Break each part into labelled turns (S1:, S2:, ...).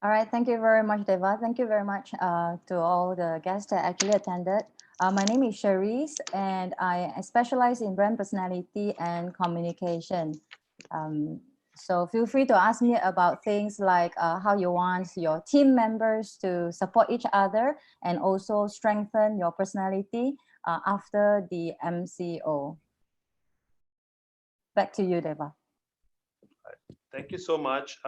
S1: All right, thank you very much, Deva. Thank you very much to all the guests that actually attended. My name is Cherise, and I specialize in brand personality and communication. Um, so feel free to ask me about things like how you want your team members to support each other and also strengthen your personality after the MCO. Back to you, Deva.
S2: Thank you so much.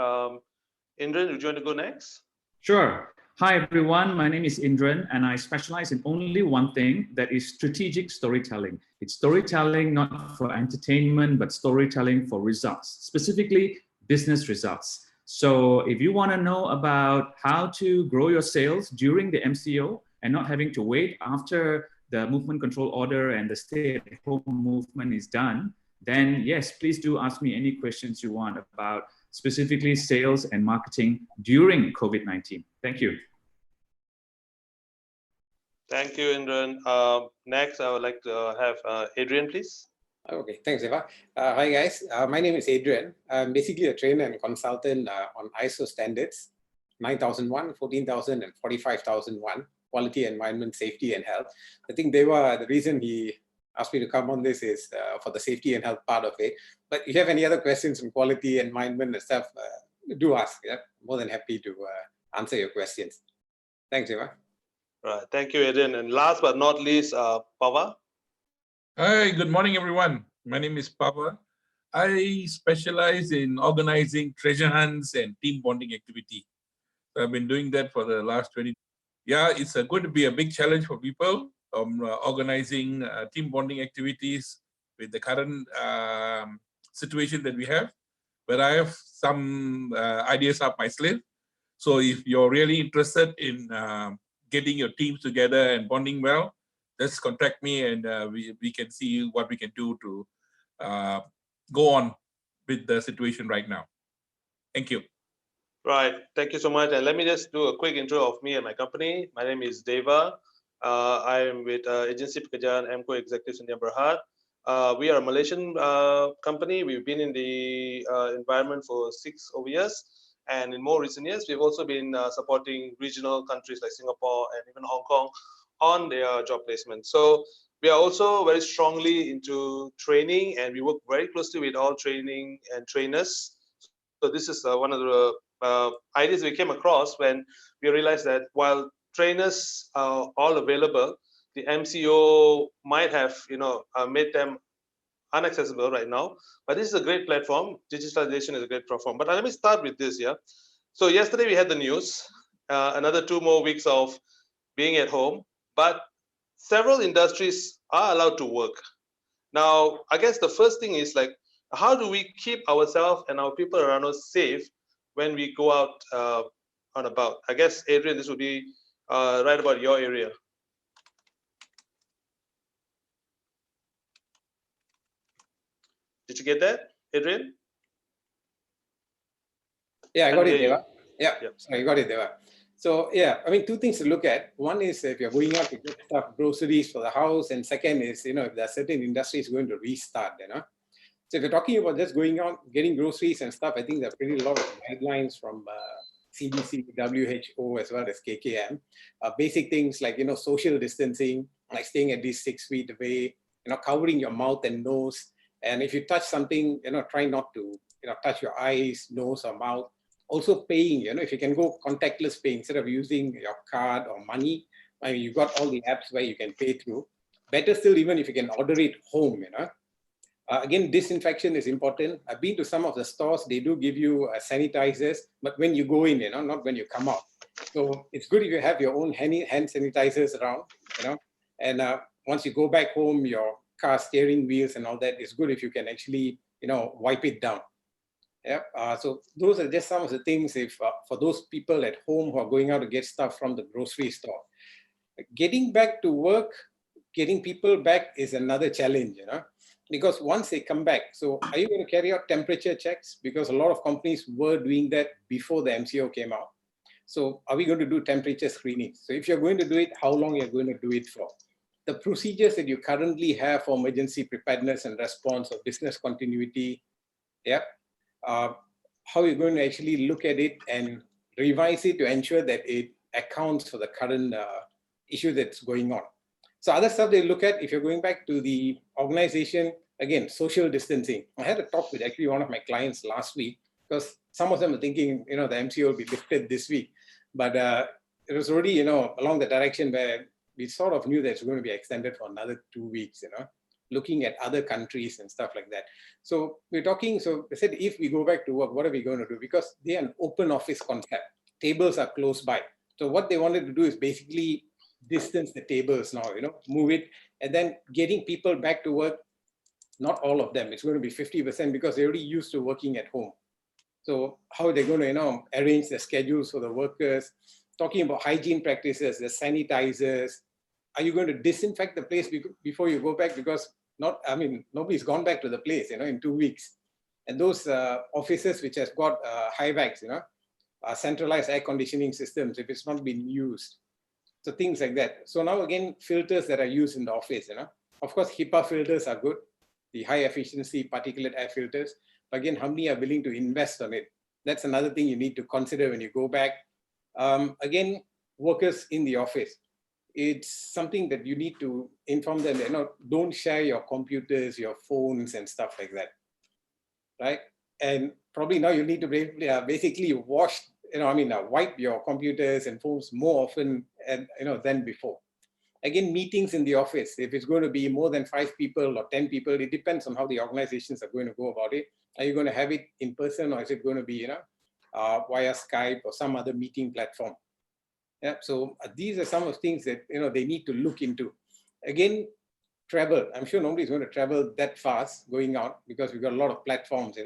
S2: Indran, would you want to go next?
S3: Sure. Hi, everyone. My name is Indran, and I specialize in only one thing, that is strategic storytelling. It's storytelling not for entertainment, but storytelling for results, specifically business results. So if you want to know about how to grow your sales during the MCO and not having to wait after the movement control order and the stay-at-home movement is done, then yes, please do ask me any questions you want about specifically sales and marketing during COVID-19. Thank you.
S2: Thank you, Indran. Next, I would like to have Adrian, please.
S4: Okay, thanks, Eva. Hi, guys. My name is Adrian. I'm basically a trainer and consultant on ISO standards 9001, 14,000, and 45,001, quality, environment, safety, and health. I think they were the reason he asked me to come on this is for the safety and health part of it. But if you have any other questions on quality, environment, and stuff, do ask. Yeah? More than happy to answer your questions. Thanks, Eva.
S2: Right. Thank you, Adrian. And last but not least, Pava.
S5: Hi, good morning, everyone. My name is Pava. I specialize in organizing treasure hunts and team bonding activity. So I've been doing that for the last 20 years. Yeah, it's going to be a big challenge for people organizing team bonding activities with the current situation that we have. But I have some ideas up my sleeve. So if you're really interested in getting your teams together and bonding well, just contact me and we can see what we can do to go on with the situation right now. Thank you.
S2: Right. Thank you so much. And let me just do a quick intro of me and my company. My name is Deva. I am with Agency Pekerjaan MCO Executives India Berhad. We are a Malaysian company. We've been in the environment for 6 years. And in more recent years, we've also been supporting regional countries like Singapore and even Hong Kong on their job placement. So we are also very strongly into training, and we work very closely with all training and trainers. So this is one of the ideas we came across when we realized that while trainers are all available, the MCO might have made them inaccessible right now. But this is a great platform. Digitalization is a great platform. But let me start with this. Yeah. So yesterday we had the news, another 2 more weeks of being at home, but several industries are allowed to work. Now, I guess the first thing is like, how do we keep ourselves and our people around us safe when we go out on about? I guess, Adrian, this would be right about your area. Did you get that, Adrian?
S4: Yeah, I got it, Deva. Yeah, I got it, Deva. So yeah, I mean, 2 things to look at. One is if you're going out to get stuff, groceries for the house, and second is, if there are certain industries going to restart, So if you're talking about just going out, getting groceries and stuff, I think there are pretty a lot of guidelines from CDC, WHO, as well as KKM. Basic things like, social distancing, like staying at least 6 feet away, covering your mouth and nose. And if you touch something, try not to, touch your eyes, nose, or mouth. Also paying, if you can go contactless paying instead of using your card or money. I mean, you've got all the apps where you can pay through. Better still, even if you can order it home, Again, disinfection is important. I've been to some of the stores, they do give you sanitizers, but when you go in, not when you come out. So it's good if you have your own hand sanitizers around, and once you go back home, your car steering wheels and all that, it's good if you can actually, wipe it down. Yeah. So those are just some of the things if for those people at home who are going out to get stuff from the grocery store. Getting back to work, getting people back is another challenge, because once they come back, so are you going to carry out temperature checks? Because a lot of companies were doing that before the MCO came out. So are we going to do temperature screening? So if you're going to do it, how long you're going to do it for? The procedures that you currently have for emergency preparedness and response or business continuity, yeah. How you're going to actually look at it and, revise it to ensure that it accounts for the current issue that's going on. So other stuff they look at, if you're going back to the organization, again, social distancing. I had a talk with actually one of my clients last week, because some of them are thinking, the MCO will be lifted this week. But it was already, along the direction where we sort of knew that it's going to be extended for another 2 weeks, looking at other countries and stuff like that. So we're talking, so I said, if we go back to work, what are we going to do? Because they are an open office concept. Tables are close by. So what they wanted to do is basically distance the tables now, move it, and then getting people back to work. Not all of them, it's going to be 50% because they're already used to working at home. So how are they going to, arrange the schedules for the workers? Talking about hygiene practices, the sanitizers. Are you going to disinfect the place before you go back? Because nobody's gone back to the place, in 2 weeks. And those offices which has got high vacs, centralized air conditioning systems, if it's not been used. So things like that. So now again, filters that are used in the office, Of course, HEPA filters are good, the high efficiency particulate air filters. But again, how many are willing to invest on it? That's another thing you need to consider when you go back. Again, workers in the office. It's something that you need to inform them that, don't share your computers, your phones and stuff like that, right? And probably now you need to basically wash, wipe your computers and phones more often than before. Again, meetings in the office, if it's going to be more than 5 people or 10 people, it depends on how the organizations are going to go about it. Are you going to have it in person, or is it going to be, via Skype or some other meeting platform? Yeah, so these are some of the things that, they need to look into. Again, travel. I'm sure nobody's going to travel that fast going out, because we've got a lot of platforms,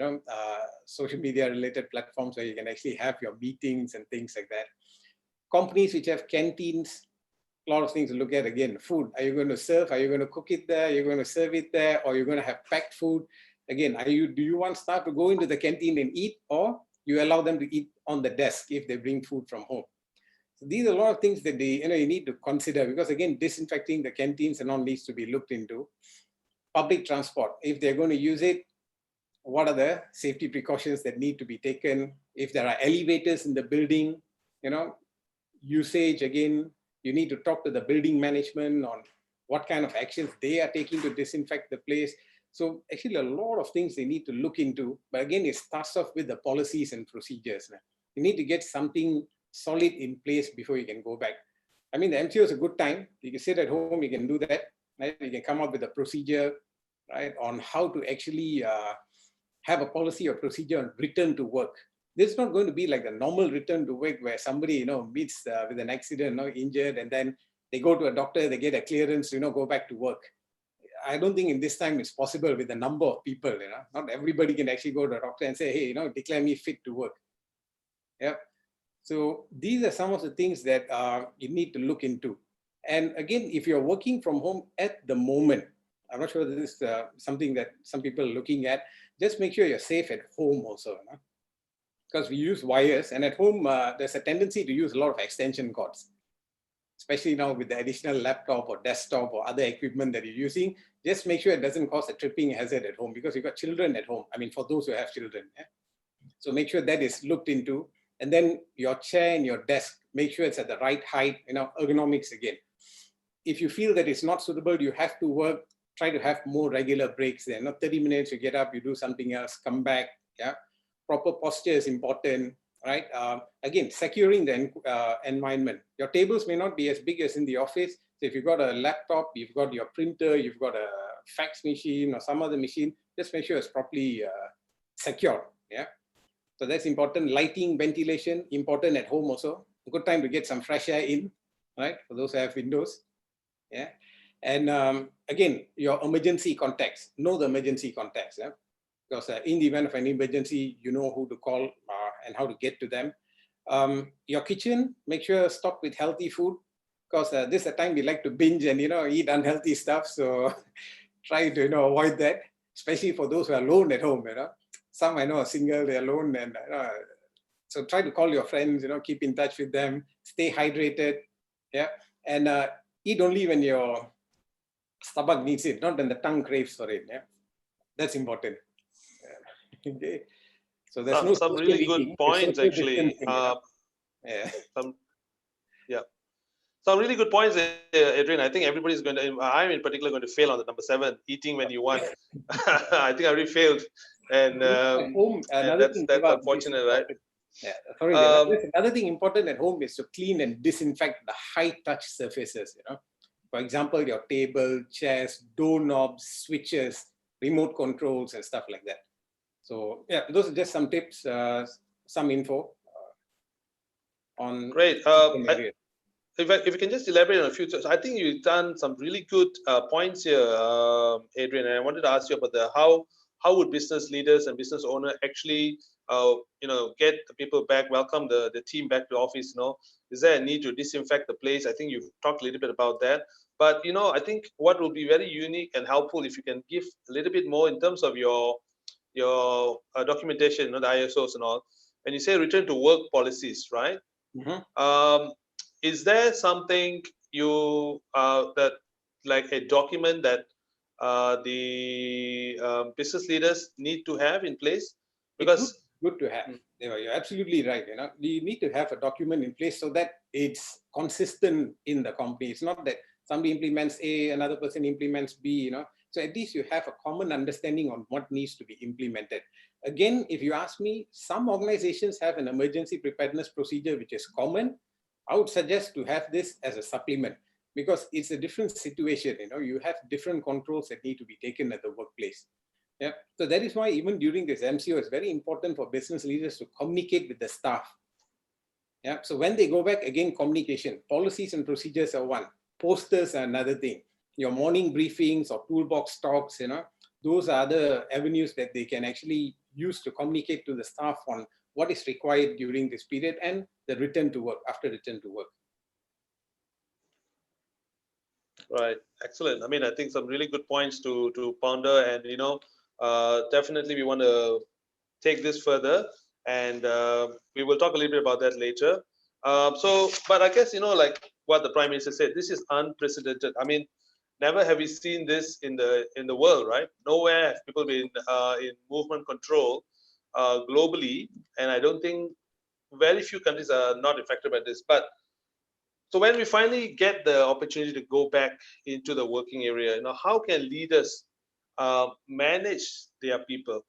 S4: social media related platforms where you can actually have your meetings and things like that. Companies which have canteens, a lot of things to look at. Again, food. Are you going to serve? Are you going to cook it there? Are you going to serve it there? Or you're going to have packed food? Again, do you want staff to go into the canteen and eat, or you allow them to eat on the desk if they bring food from home? So these are a lot of things that you need to consider, because again, disinfecting the canteens and all needs to be looked into. Public transport, if they're going to use it, what are the safety precautions that need to be taken? If there are elevators in the building, usage, again, you need to talk to the building management on what kind of actions they are taking to disinfect the place. So actually a lot of things they need to look into, but again, it starts off with the policies and procedures. You need to get something solid in place before you can go back. The MCO is a good time. You can sit at home, you can do that, right? You can come up with a procedure, right, on how to actually have a policy or procedure on return to work. This is not going to be like a normal return to work where somebody, meets with an accident, injured, and then they go to a doctor, they get a clearance, go back to work. I don't think in this time it's possible with the number of people, Not everybody can actually go to a doctor and say, hey, declare me fit to work. Yeah. So these are some of the things that you need to look into. And again, if you're working from home at the moment, I'm not sure this is something that some people are looking at, just make sure you're safe at home also. Because we use wires, and at home, there's a tendency to use a lot of extension cords, especially now with the additional laptop or desktop or other equipment that you're using. Just make sure it doesn't cause a tripping hazard at home, because you've got children at home. For those who have children. Yeah? So make sure that is looked into. And then your chair and your desk, make sure it's at the right height, ergonomics again. If you feel that it's not suitable, you have to work, try to have more regular breaks there. Not 30 minutes, you get up, you do something else, come back. Yeah. Proper posture is important, right? Again, securing the environment. Your tables may not be as big as in the office. So if you've got a laptop, you've got your printer, you've got a fax machine or some other machine, just make sure it's properly secured. Yeah. So that's important. Lighting, ventilation, important at home also. A good time to get some fresh air in, right? For those who have windows. Yeah. And again, your emergency contacts. Know the emergency contacts. Yeah. Because in the event of an emergency, you know who to call and how to get to them. Your kitchen, make sure stocked with healthy food, because this is a time we like to binge and eat unhealthy stuff. So try to avoid that, especially for those who are alone at home. Some I know are single, they're alone, and so try to call your friends. Keep in touch with them. Stay hydrated. Yeah, and eat only when your stomach needs it, not when the tongue craves for it. Yeah, that's important. Okay. So there's
S2: some really good points actually.
S4: Yeah.
S2: Some really good points, Adrian. I think everybody's going to, I'm in particular going to fail on the number 7, eating when you want. I think I already failed. And,
S4: At home,
S2: and
S4: another thing
S2: that's
S4: about this
S2: unfortunate, right?
S4: Yeah, sorry, there's another thing important at home is to clean and disinfect the high-touch surfaces. For example, your table, chairs, doorknobs, switches, remote controls, and stuff like that. So yeah, those are just some tips, some info on.
S2: Great. If you can just elaborate on a few, so I think you've done some really good points here, Adrian. And I wanted to ask you about how would business leaders and business owners actually, get the people back, welcome the team back to office. Is there a need to disinfect the place? I think you've talked a little bit about that. But I think what will be very unique and helpful if you can give a little bit more in terms of your documentation, the ISOs and all. When you say return to work policies, right?
S4: Mm-hmm.
S2: Is there something you that like a document that the business leaders need to have in place? Because
S4: good to have. You're absolutely right. You need to have a document in place so that it's consistent in the company. It's not that somebody implements A, another person implements B. So at least you have a common understanding on what needs to be implemented. Again, if you ask me, some organizations have an emergency preparedness procedure which is common. I would suggest to have this as a supplement because it's a different situation. You have different controls that need to be taken at the workplace. Yeah. So that is why even during this MCO, it's very important for business leaders to communicate with the staff. Yeah. So when they go back, again, communication, policies and procedures are one. Posters are another thing. Your morning briefings or toolbox talks, those are other avenues that they can actually use to communicate to the staff on what is required during this period and the return to work, after return to work.
S2: Right, excellent. I mean, I think some really good points to ponder, and definitely we want to take this further, and we will talk a little bit about that later. But I guess like what the Prime Minister said, this is unprecedented. I mean, never have we seen this in the world, right? Nowhere have people been in movement control globally, and I don't think very few countries are not affected by this. But so when we finally get the opportunity to go back into the working area, how can leaders manage their people?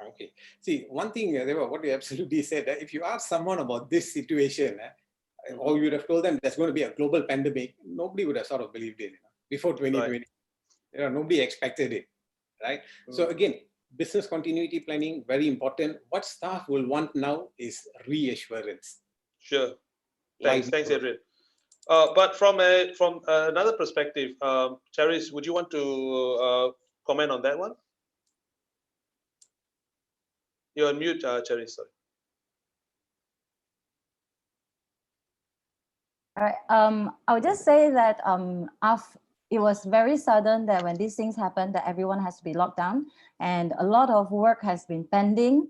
S4: Okay. See, one thing, Deva, what you absolutely said, if you ask someone about this situation, or you would have told them there's going to be a global pandemic, nobody would have sort of believed it. Before 2020, right. Nobody expected it, right? So again, business continuity planning, very important. What staff will want now is reassurance.
S2: Sure. Thanks, Adrian. But from another perspective, Charis, would you want to comment on that one? You're on mute, Charis. Sorry.
S1: All right. I would just say that it was very sudden that when these things happened, that everyone has to be locked down, and a lot of work has been pending.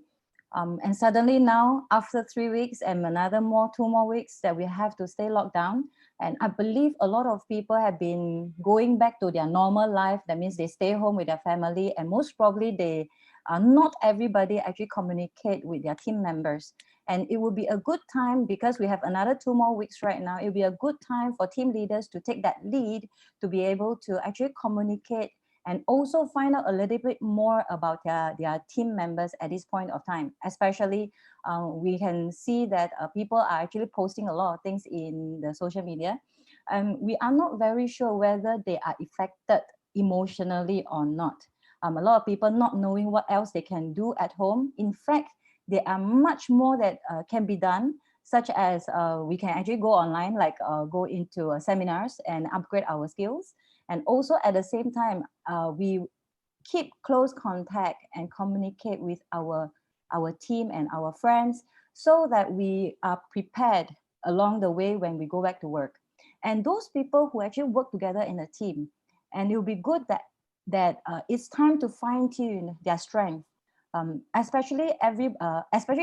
S1: And suddenly now, after 3 weeks and another 2 more weeks, that we have to stay locked down. And I believe a lot of people have been going back to their normal life. That means they stay home with their family, and most probably not everybody actually communicate with their team members. And it will be a good time, because we have another 2 more weeks right now, it will be a good time for team leaders to take that lead, to be able to actually communicate and also find out a little bit more about their team members at this point of time. Especially, we can see that people are actually posting a lot of things in the social media. We are not very sure whether they are affected emotionally or not. A lot of people not knowing what else they can do at home. In fact, there are much more that can be done, such as we can actually go online, like go into seminars and upgrade our skills. And also at the same time, we keep close contact and communicate with our team and our friends, so that we are prepared along the way when we go back to work. And those people who actually work together in a team, and it will be good that it's time to fine tune their strength. Especially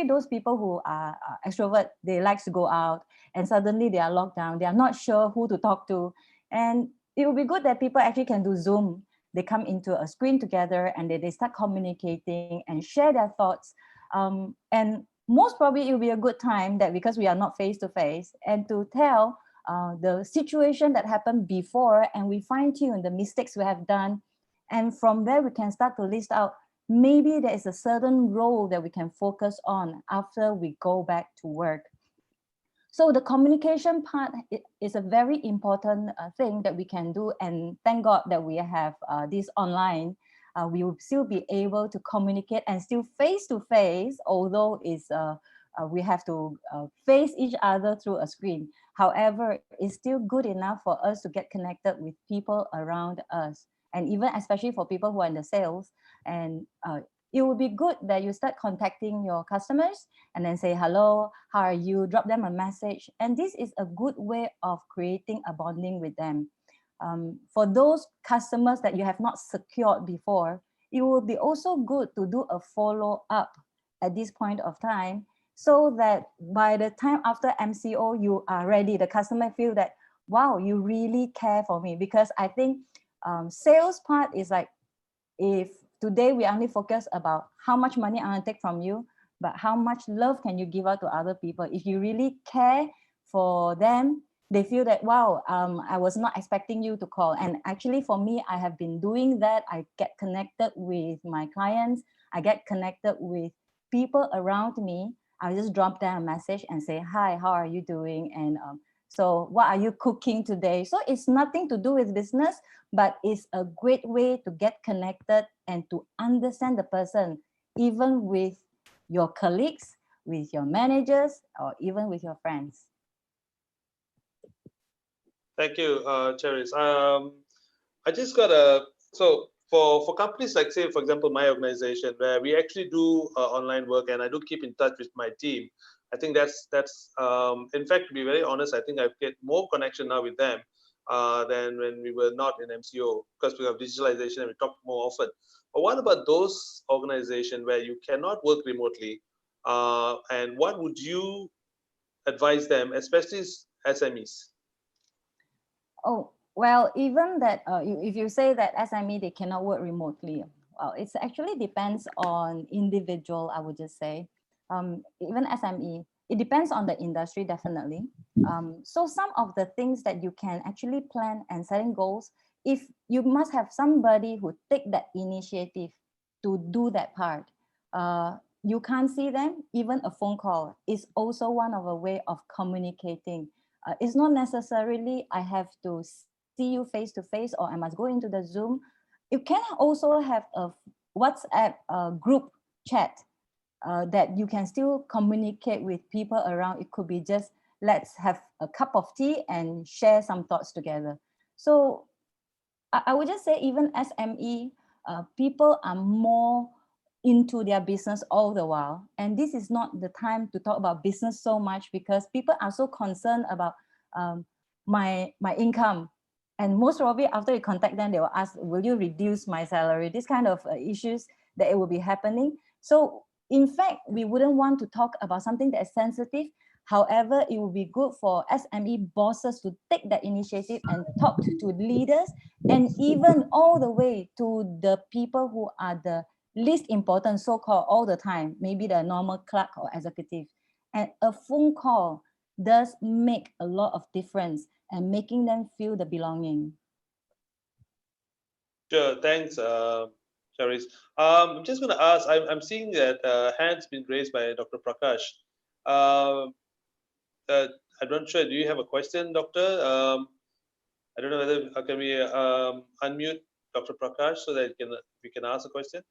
S1: those people who are extrovert, they like to go out, and suddenly they are locked down. They are not sure who to talk to, and it will be good that people actually can do Zoom. They come into a screen together and they start communicating and share their thoughts. And most probably it will be a good time that because we are not face to face and to tell the situation that happened before, and we fine tune the mistakes we have done. And from there, we can start to list out maybe there is a certain role that we can focus on after we go back to work. So the communication part is a very important thing that we can do. And thank God that we have this online. We will still be able to communicate and still face to face, although it's, we have to face each other through a screen. However, it's still good enough for us to get connected with people around us. And even especially for people who are in the sales, and it would be good that you start contacting your customers and then say, hello, how are you? Drop them a message. And this is a good way of creating a bonding with them. For those customers that you have not secured before, it will be also good to do a follow-up at this point of time, so that by the time after MCO, you are ready. The customer feel that, wow, you really care for me. Because I think sales part is like, if today we only focus about how much money I want to take from you, but how much love can you give out to other people? If you really care for them, they feel that, wow, I was not expecting you to call. And actually for me, I have been doing that. I get connected with my clients. I get connected with people around me. I just drop them a message and say, hi, how are you doing? And so what are you cooking today? So it's nothing to do with business, but it's a great way to get connected and to understand the person, even with your colleagues, with your managers, or even with your friends.
S2: Thank you, Cheris. I just got so for companies like, say, for example, my organization, where we actually do online work, and I do keep in touch with my team. I think that's in fact, to be very honest, I think I've get more connection now with them than when we were not in MCO, because we have digitalization and we talk more often. But what about those organizations where you cannot work remotely? And what would you advise them, especially SMEs?
S1: Oh, well, even that, if you say that SME, they cannot work remotely, well, it actually depends on individual, I would just say. Even SME, it depends on the industry, definitely. So some of the things that you can actually plan and setting goals, if you must have somebody who take that initiative to do that part. You can't see them, even a phone call is also one of a way of communicating. It's not necessarily I have to see you face to face or I must go into the Zoom. You can also have a WhatsApp group chat that you can still communicate with people around. It could be just, let's have a cup of tea and share some thoughts together. So I would just say even SME, people are more into their business all the while. And this is not the time to talk about business so much, because people are so concerned about my income. And most probably after you contact them, they will ask, will you reduce my salary? This kind of issues that it will be happening. So in fact, we wouldn't want to talk about something that is sensitive. However, it would be good for SME bosses to take that initiative and talk to leaders, and even all the way to the people who are the least important, so-called all the time, maybe the normal clerk or executive. And a phone call does make a lot of difference and making them feel the belonging.
S2: Sure, thanks, Charis. I'm just going to ask, I'm seeing that hands been raised by Dr. Prakash. I'm not sure, do you have a question, Doctor? I don't know whether can we unmute Dr. Prakash so that we can ask a question?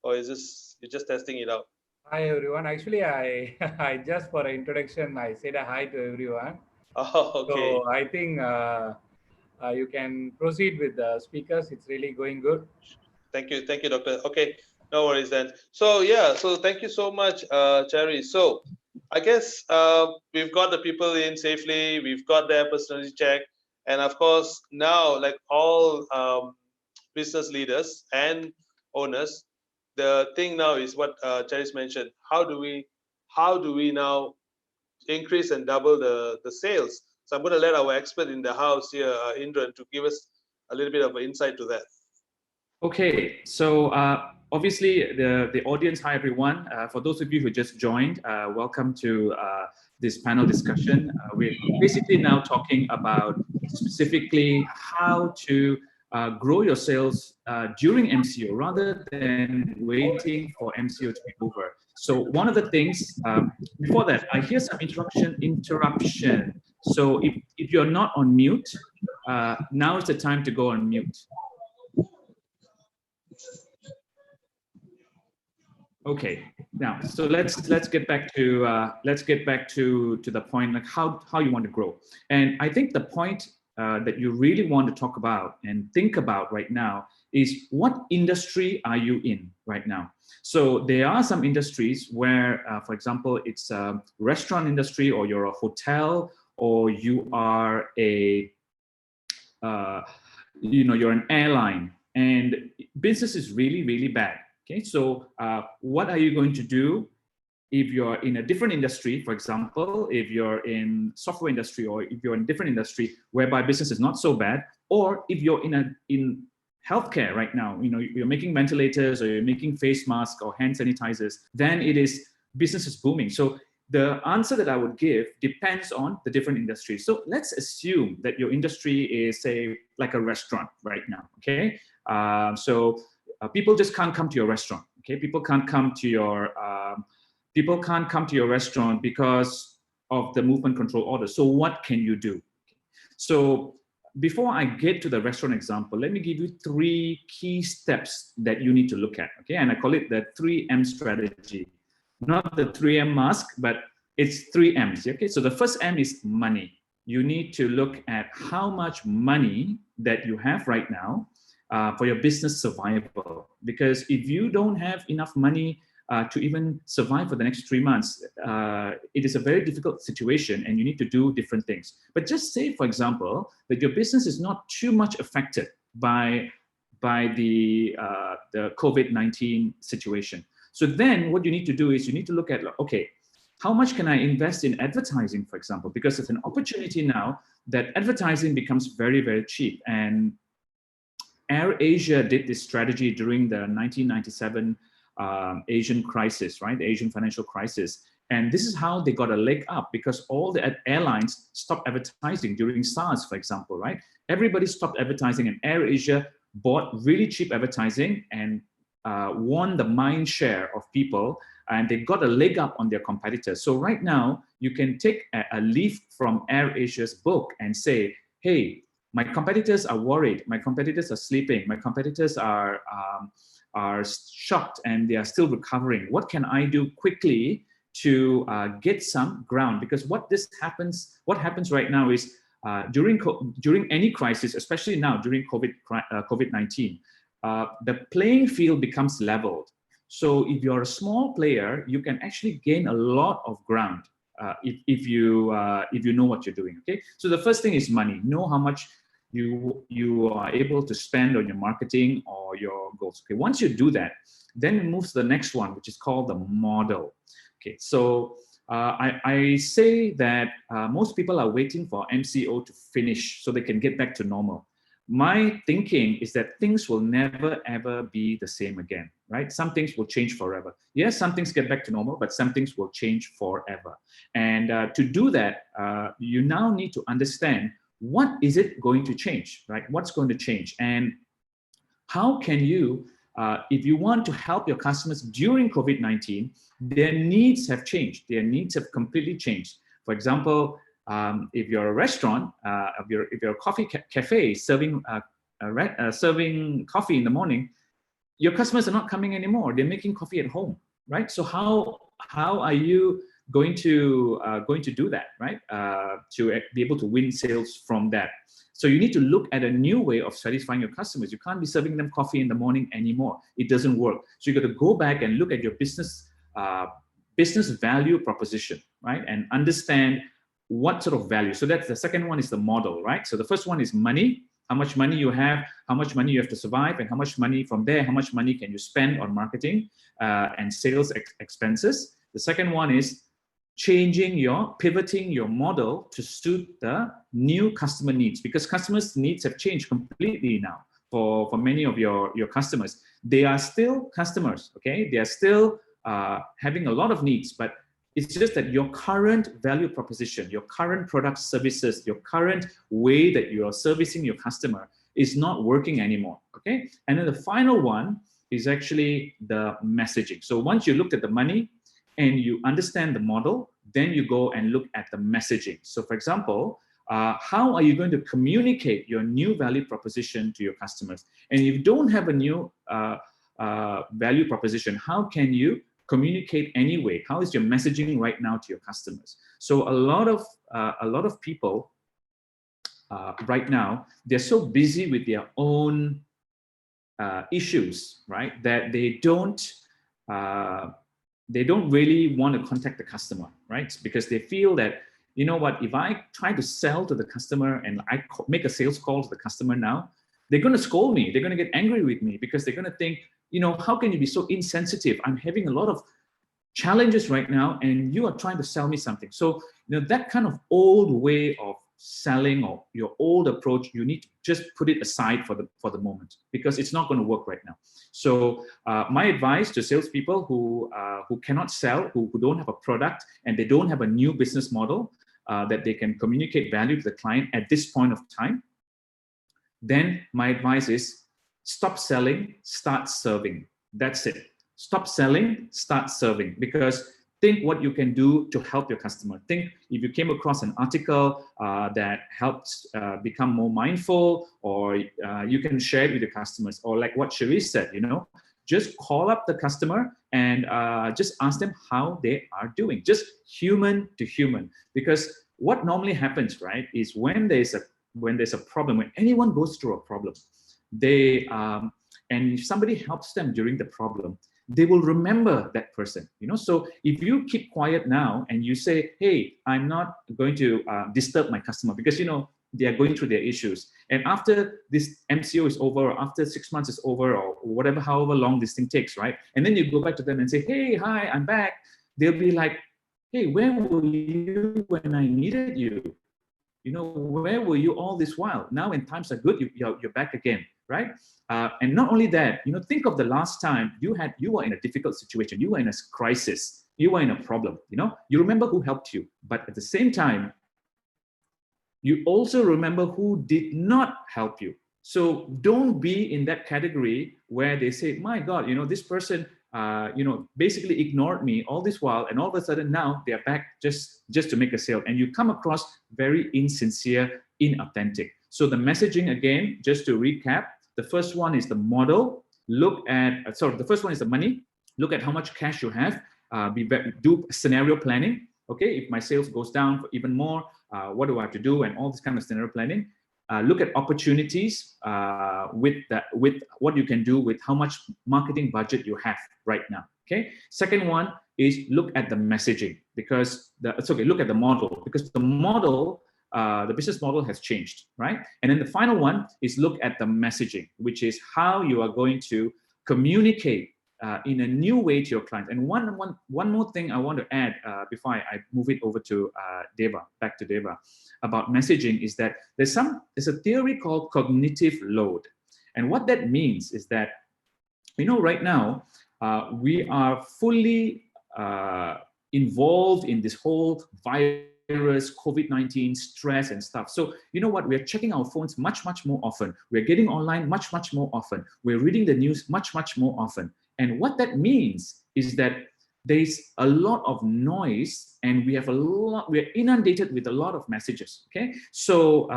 S2: Or is this, you're just testing it out?
S6: Hi everyone. Actually, I I just for an introduction, I said a hi to everyone.
S2: Oh, okay.
S6: So I think you can proceed with the speakers. It's really going good.
S2: Thank you, Doctor. Okay, no worries then. So yeah, so thank you so much, Cherry. So I guess we've got the people in safely. We've got their personality check, and of course now, like all business leaders and owners, the thing now is what Cherry's mentioned. How do we now increase and double the sales? So I'm going to let our expert in the house here, Indran, to give us a little bit of an insight to that.
S3: Okay, so obviously, the audience, hi everyone. For those of you who just joined, welcome to this panel discussion. We're basically now talking about specifically how to grow your sales during MCO rather than waiting for MCO to be over. So one of the things, before that, I hear some interruption. So if you're not on mute, now is the time to go on mute. Okay, now so let's get back to the point, like how you want to grow. And I think the point that you really want to talk about and think about right now is what industry are you in right now? So there are some industries where, for example, it's a restaurant industry, or you're a hotel, or you are a you're an airline, and business is really bad. Okay, so what are you going to do if you're in a different industry? For example, if you're in software industry, or if you're in a different industry whereby business is not so bad, or if you're in healthcare right now, you're making ventilators, or you're making face masks or hand sanitizers, then it is business is booming. So the answer that I would give depends on the different industries. So let's assume that your industry is, say, like a restaurant right now. Okay, people just can't come to your restaurant. Okay, people can't come to your restaurant because of the movement control order. So what can you do? So before I get to the restaurant example, let me give you 3 key steps that you need to look at. Okay, and I call it the 3M strategy, not the 3M mask, but it's 3 M's. Okay, so the first M is money. You need to look at how much money that you have right now for your business survival. Because if you don't have enough money to even survive for the next 3 months, it is a very difficult situation, and you need to do different things. But just say, for example, that your business is not too much affected by the COVID-19 situation. So then what you need to do is you need to look at, okay, how much can I invest in advertising, for example? Because it's an opportunity now that advertising becomes very cheap. And AirAsia did this strategy during the 1997 Asian crisis, right? The Asian financial crisis. And this is how they got a leg up, because all the airlines stopped advertising during SARS, for example, right? Everybody stopped advertising, and AirAsia bought really cheap advertising and won the mind share of people, and they got a leg up on their competitors. So right now, you can take a leaf from AirAsia's book and say, hey, my competitors are worried, my competitors are sleeping, my competitors are shocked, and they are still recovering. What can I do quickly to get some ground? Because what happens right now is during any crisis, especially now during COVID-19, the playing field becomes leveled. So if you're a small player, you can actually gain a lot of ground if you know what you're doing. Okay, so the first thing is money. Know how much you are able to spend on your marketing or your goals. Okay, once you do that, then it moves to the next one, which is called the model. Okay, so I say that most people are waiting for MCO to finish so they can get back to normal. My thinking is that things will never ever be the same again, right? Some things will change forever. Yes, some things get back to normal, but some things will change forever. And to do that, you now need to understand, what is it going to change, right? What's going to change? And how can you, if you want to help your customers during COVID-19, their needs have changed. Their needs have completely changed. For example, if you're a restaurant, if you're a coffee cafe serving coffee in the morning, your customers are not coming anymore. They're making coffee at home, right? So how are you going to do that, right? To be able to win sales from that. So you need to look at a new way of satisfying your customers. You can't be serving them coffee in the morning anymore. It doesn't work. So you got to go back and look at your business value proposition, right? And understand what sort of value. So that's the second one, is the model, right? So the first one is money. How much money you have, how much money you have to survive, and how much money from there, how much money can you spend on marketing and sales expenses. The second one is pivoting your model to suit the new customer needs, because customers' needs have changed completely now. for many of your customers. They are still customers, okay? They are still having a lot of needs, but it's just that your current value proposition, your current product services, your current way that you are servicing your customer is not working anymore, okay? And then the final one is actually the messaging. So once you looked at the money and you understand the model, then you go and look at the messaging. So for example, how are you going to communicate your new value proposition to your customers? And if you don't have a new value proposition, how can you communicate anyway? How is your messaging right now to your customers? So a lot of people right now, they're so busy with their own issues, right? That they don't really want to contact the customer, right? Because they feel that, you know what, if I try to sell to the customer and I make a sales call to the customer now, they're going to scold me. They're going to get angry with me because they're going to think, you know, how can you be so insensitive? I'm having a lot of challenges right now and you are trying to sell me something. So, you know, that kind of old way of selling or your old approach, you need to just put it aside for the moment because it's not going to work right now. So my advice to salespeople who cannot sell, who don't have a product and they don't have a new business model that they can communicate value to the client at this point of time, then my advice is stop selling, start serving. That's it. Stop selling, start serving, because think what you can do to help your customer. Think if you came across an article that helps become more mindful, or you can share it with your customers, or like what Cherise said, you know, just call up the customer and just ask them how they are doing, just human to human. Because what normally happens, right, is when there's a problem, when anyone goes through a problem, they and if somebody helps them during the problem, they will remember that person, you know. So if you keep quiet now and you say, hey, I'm not going to disturb my customer because, you know, they are going through their issues, and after this MCO is over, or after 6 months is over, or whatever, however long this thing takes, right, and then you go back to them and say, hey, hi, I'm back, they'll be like, hey, where were you when I needed you? You know, where were you all this while? Now when times are good, you're back again, right? And not only that, you know, think of the last time you were in a difficult situation, you were in a crisis, you were in a problem, you know, you remember who helped you, but at the same time, you also remember who did not help you. So don't be in that category where they say, my God, you know, this person, you know, basically ignored me all this while, and all of a sudden now they're back just to make a sale, and you come across very insincere, inauthentic. So the messaging, again, just to recap, the first one is the model. The first one is the money. Look at how much cash you have. Do scenario planning. Okay, if my sales goes down for even more, what do I have to do? And all this kind of scenario planning. Look at opportunities with what you can do with how much marketing budget you have right now. Okay. Second one is look at the messaging, because look at the model, because the model, the business model has changed, right? And then the final one is look at the messaging, which is how you are going to communicate in a new way to your client. And one more thing I want to add before I move it over to back to Deva, about messaging, is that there's a theory called cognitive load. And what that means is that, you know, right now, we are fully involved in this whole virus, COVID-19, stress and stuff. So, you know what, we're checking our phones much more often. We're getting online much more often. We're reading the news much more often. And what that means is that there's a lot of noise, and we're inundated with a lot of messages, okay? So,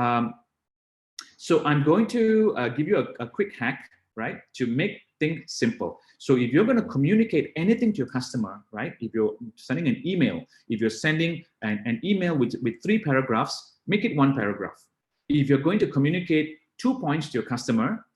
S3: so I'm going to give you a quick hack, right, to make things simple. So if you're going to communicate anything to your customer, right, if you're sending an email, if you're sending an email with 3 paragraphs, make it 1 paragraph. If you're going to communicate 2 points to your customer,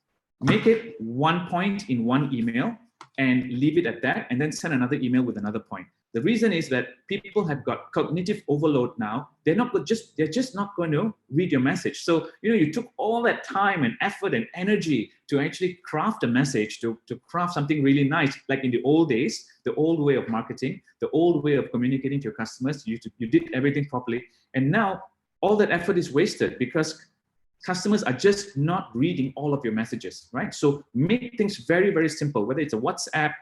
S3: make it 1 point in 1 email and leave it at that, and then send another email with another point. The reason is that people have got cognitive overload now. They're just not going to read your message. So, you know, you took all that time and effort and energy to actually craft a message, to craft something really nice, like in the old days, the old way of marketing, the old way of communicating to your customers. You did everything properly, and now all that effort is wasted because customers are just not reading all of your messages, right? So make things very, very simple, whether it's a WhatsApp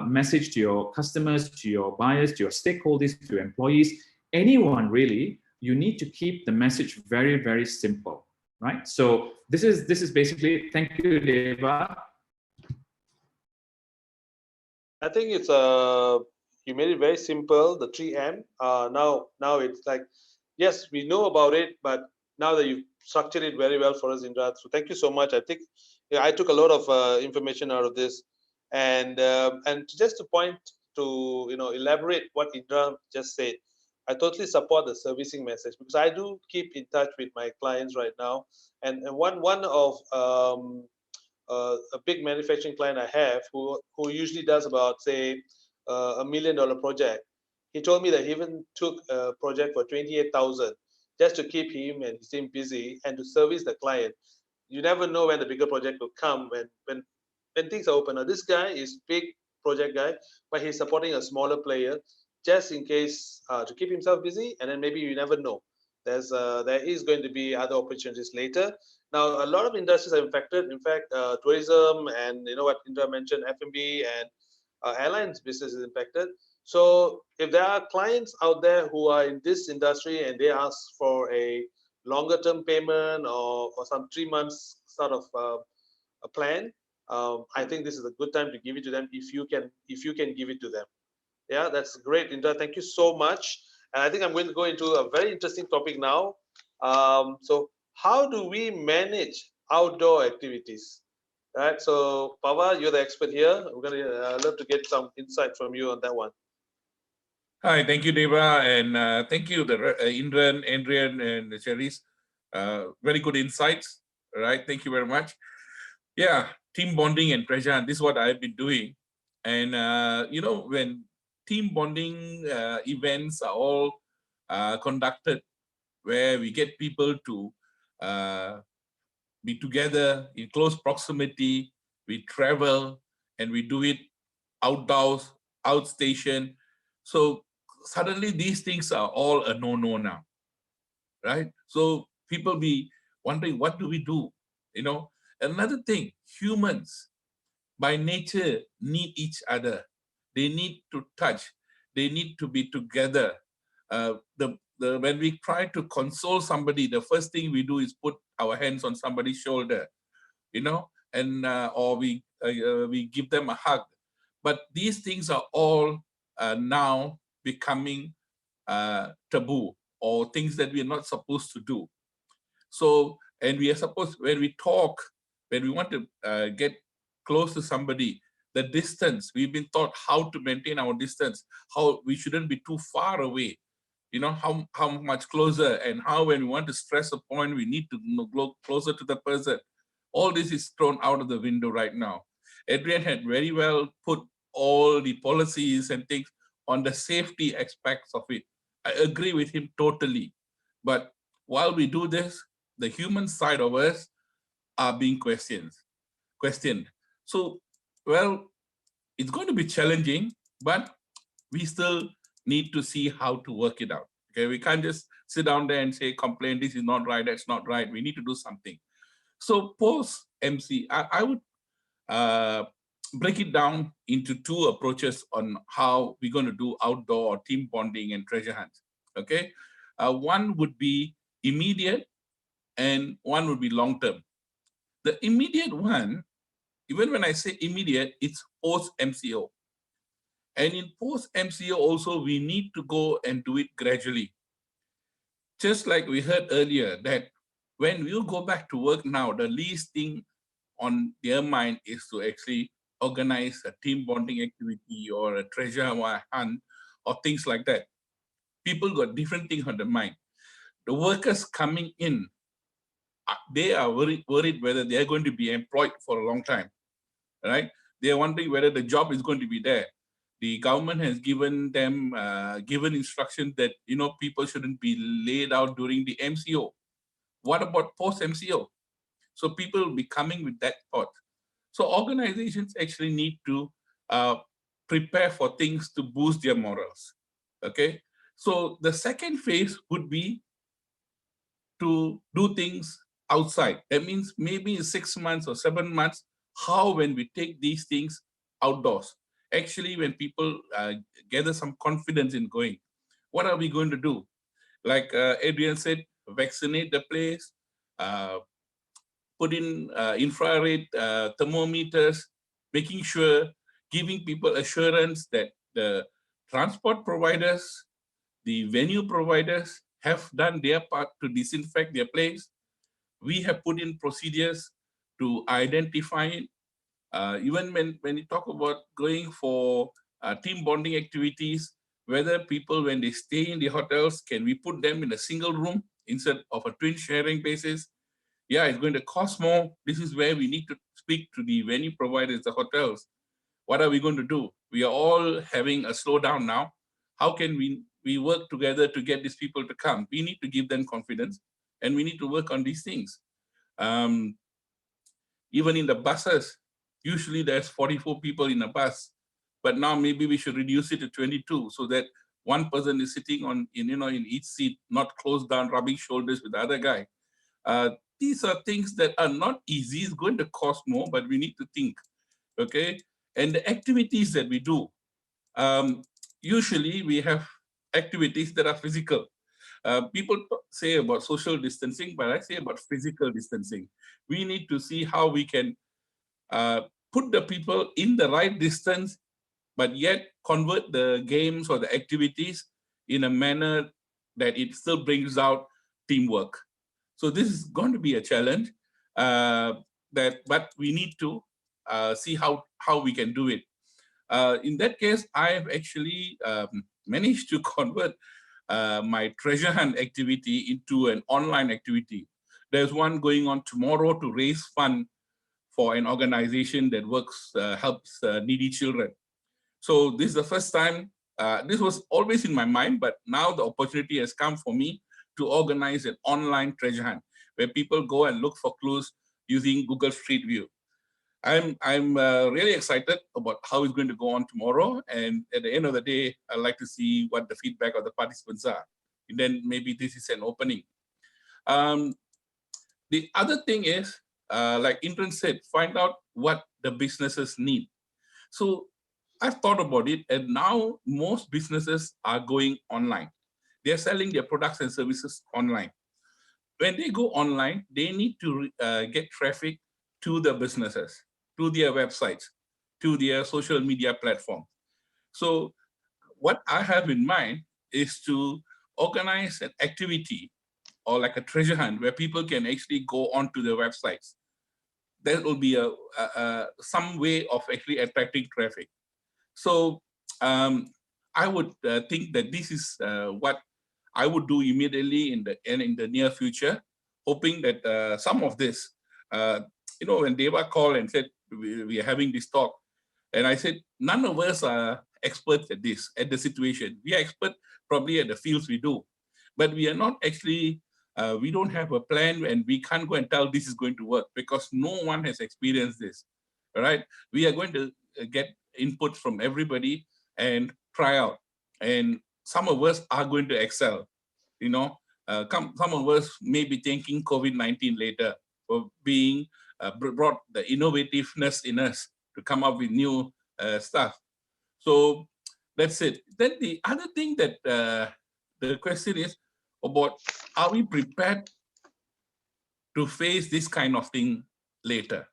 S3: message to your customers, to your buyers, to your stakeholders, to your employees, anyone really, you need to keep the message very, very simple, right? So this is basically it. Thank you, Deva.
S2: I think it's you made it very simple, the 3M. Now it's like, yes, we know about it, but now that you've structured it very well for us, Indra, so thank you so much. I think I took a lot of information out of this, and just to point to elaborate what Indra just said, I totally support the servicing message, because I do keep in touch with my clients right now, and one of a big manufacturing client I have who usually does about, say, $1 million project. He told me that he even took a project for 28,000 just to keep him and his team busy and to service the client. You never know when the bigger project will come, when things are open. Now this guy is big project guy, but he's supporting a smaller player just in case, to keep himself busy, and then maybe you never know. There is going to be other opportunities later. Now, a lot of industries are affected. In fact, tourism and what Indra mentioned, F&B and airlines business is impacted. So if there are clients out there who are in this industry and they ask for a longer term payment or some 3 months sort of a plan, I think this is a good time to give it to them if you can give it to them. Yeah, that's great, Indra. Thank you so much. And I think I'm going to go into a very interesting topic now. So how do we manage outdoor activities? Right. So Pava, you're the expert here. We're going to love to get some insight from you on that one.
S5: Hi, thank you, Deva, and thank you, Indran, Adrian, and Cherise. Very good insights. All right, thank you very much. Yeah, team bonding and treasure hunt. This is what I've been doing, and when team bonding events are all conducted, where we get people to be together in close proximity, we travel, and we do it outdoors, outstation. So suddenly these things are all a no-no now, right? So people be wondering, what do we do? Another thing, humans by nature need each other. They need to touch. They need to be together. When we try to console somebody, the first thing we do is put our hands on somebody's shoulder, and or we give them a hug. But these things are all now becoming taboo, or things that we are not supposed to do. So, and we are supposed, when we talk, when we want to get close to somebody, the distance, we've been taught how to maintain our distance, how we shouldn't be too far away, how much closer, and how when we want to stress a point, we need to go closer to the person. All this is thrown out of the window right now. Adrian had very well put all the policies and things on the safety aspects of it. I agree with him totally. But while we do this, the human side of us are being questioned. So, well, it's going to be challenging, but we still need to see how to work it out. Okay, we can't just sit down there and say, complain, this is not right, that's not right. We need to do something. So post MC, I would break it down into two approaches on how we're going to do outdoor or team bonding and treasure hunts. Okay, one would be immediate and one would be long term. The immediate one, even when I say immediate, it's post MCO. And in post MCO also, we need to go and do it gradually. Just like we heard earlier, that when we go back to work now, the least thing on their mind is to actually organize a team bonding activity or a treasure hunt or things like that. People got different things on their mind. The workers coming in, they are worried whether they're going to be employed for a long time, right? They're wondering whether the job is going to be there. The government has given them given instruction that people shouldn't be laid out during the MCO. What about post MCO? So people will be coming with that thought. So organizations actually need to prepare for things to boost their morals. Okay. So the second phase would be to do things outside. That means maybe in 6 months or 7 months, how when we take these things outdoors, actually when people gather some confidence in going, what are we going to do? Like Adrian said, vaccinate the place, put in infrared thermometers, making sure, giving people assurance that the transport providers, the venue providers have done their part to disinfect their place. We have put in procedures to identify it. Even when you talk about going for team bonding activities, whether people, when they stay in the hotels, can we put them in a single room instead of a twin sharing basis? Yeah, it's going to cost more. This is where we need to speak to the venue providers, the hotels. What are we going to do? We are all having a slowdown now. How can we work together to get these people to come? We need to give them confidence, and we need to work on these things. Even in the buses, usually there's 44 people in a bus, but now maybe we should reduce it to 22 so that one person is sitting in each seat, not close down, rubbing shoulders with the other guy. These are things that are not easy. It's going to cost more, but we need to think, okay? And the activities that we do, usually we have activities that are physical. People say about social distancing, but I say about physical distancing. We need to see how we can put the people in the right distance, but yet convert the games or the activities in a manner that it still brings out teamwork. So this is going to be a challenge, but we need to see how we can do it. In that case, I have actually managed to convert my treasure hunt activity into an online activity. There's one going on tomorrow to raise fund for an organization that helps needy children. So this is the first time. This was always in my mind, but now the opportunity has come for me to organize an online treasure hunt where people go and look for clues using Google Street View. I'm really excited about how it's going to go on tomorrow. And at the end of the day, I'd like to see what the feedback of the participants are. And then maybe this is an opening. The other thing is, like Indran said, find out what the businesses need. So I've thought about it, and now most businesses are going online. They're selling their products and services online. When they go online, they need to get traffic to the businesses, to their websites, to their social media platform. So what I have in mind is to organize an activity or like a treasure hunt where people can actually go onto their websites. That will be some way of actually attracting traffic. So I would think that this is what I would do immediately in the near future, hoping that some of this, when Deva called and said we are having this talk, and I said none of us are experts at this, at the situation. We are experts probably at the fields we do, but we are not actually. We don't have a plan, and we can't go and tell this is going to work because no one has experienced this. All right, we are going to get input from everybody and try out, and some of us are going to excel. Some of us may be thanking COVID-19 later for being brought the innovativeness in us to come up with new stuff. So that's it. Then the other thing that the question is about, are we prepared to face this kind of thing later?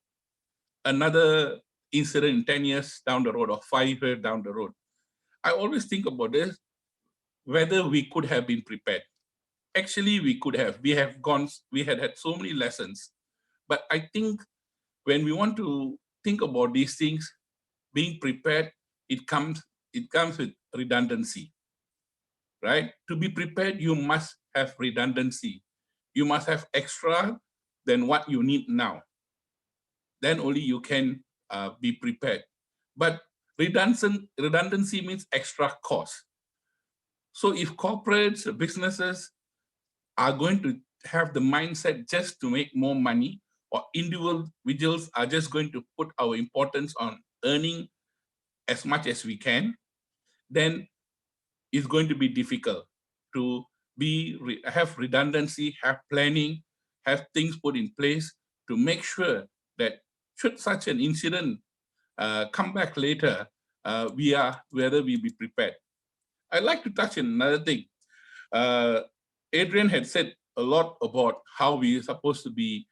S5: Another incident in 10 years down the road or 5 years down the road. I always think about this, whether we could have been prepared. Actually, we could have. We had so many lessons. But I think when we want to think about these things, being prepared, it comes with redundancy, right? To be prepared, you must have redundancy. You must have extra than what you need now. Then only you can be prepared. But redundancy means extra cost. So if corporates, businesses are going to have the mindset just to make more money, or individuals are just going to put our importance on earning as much as we can, then it's going to be difficult to have redundancy, have planning, have things put in place to make sure that should such an incident come back later, whether we be prepared. I'd like to touch on another thing. Adrian had said a lot about how we are supposed to be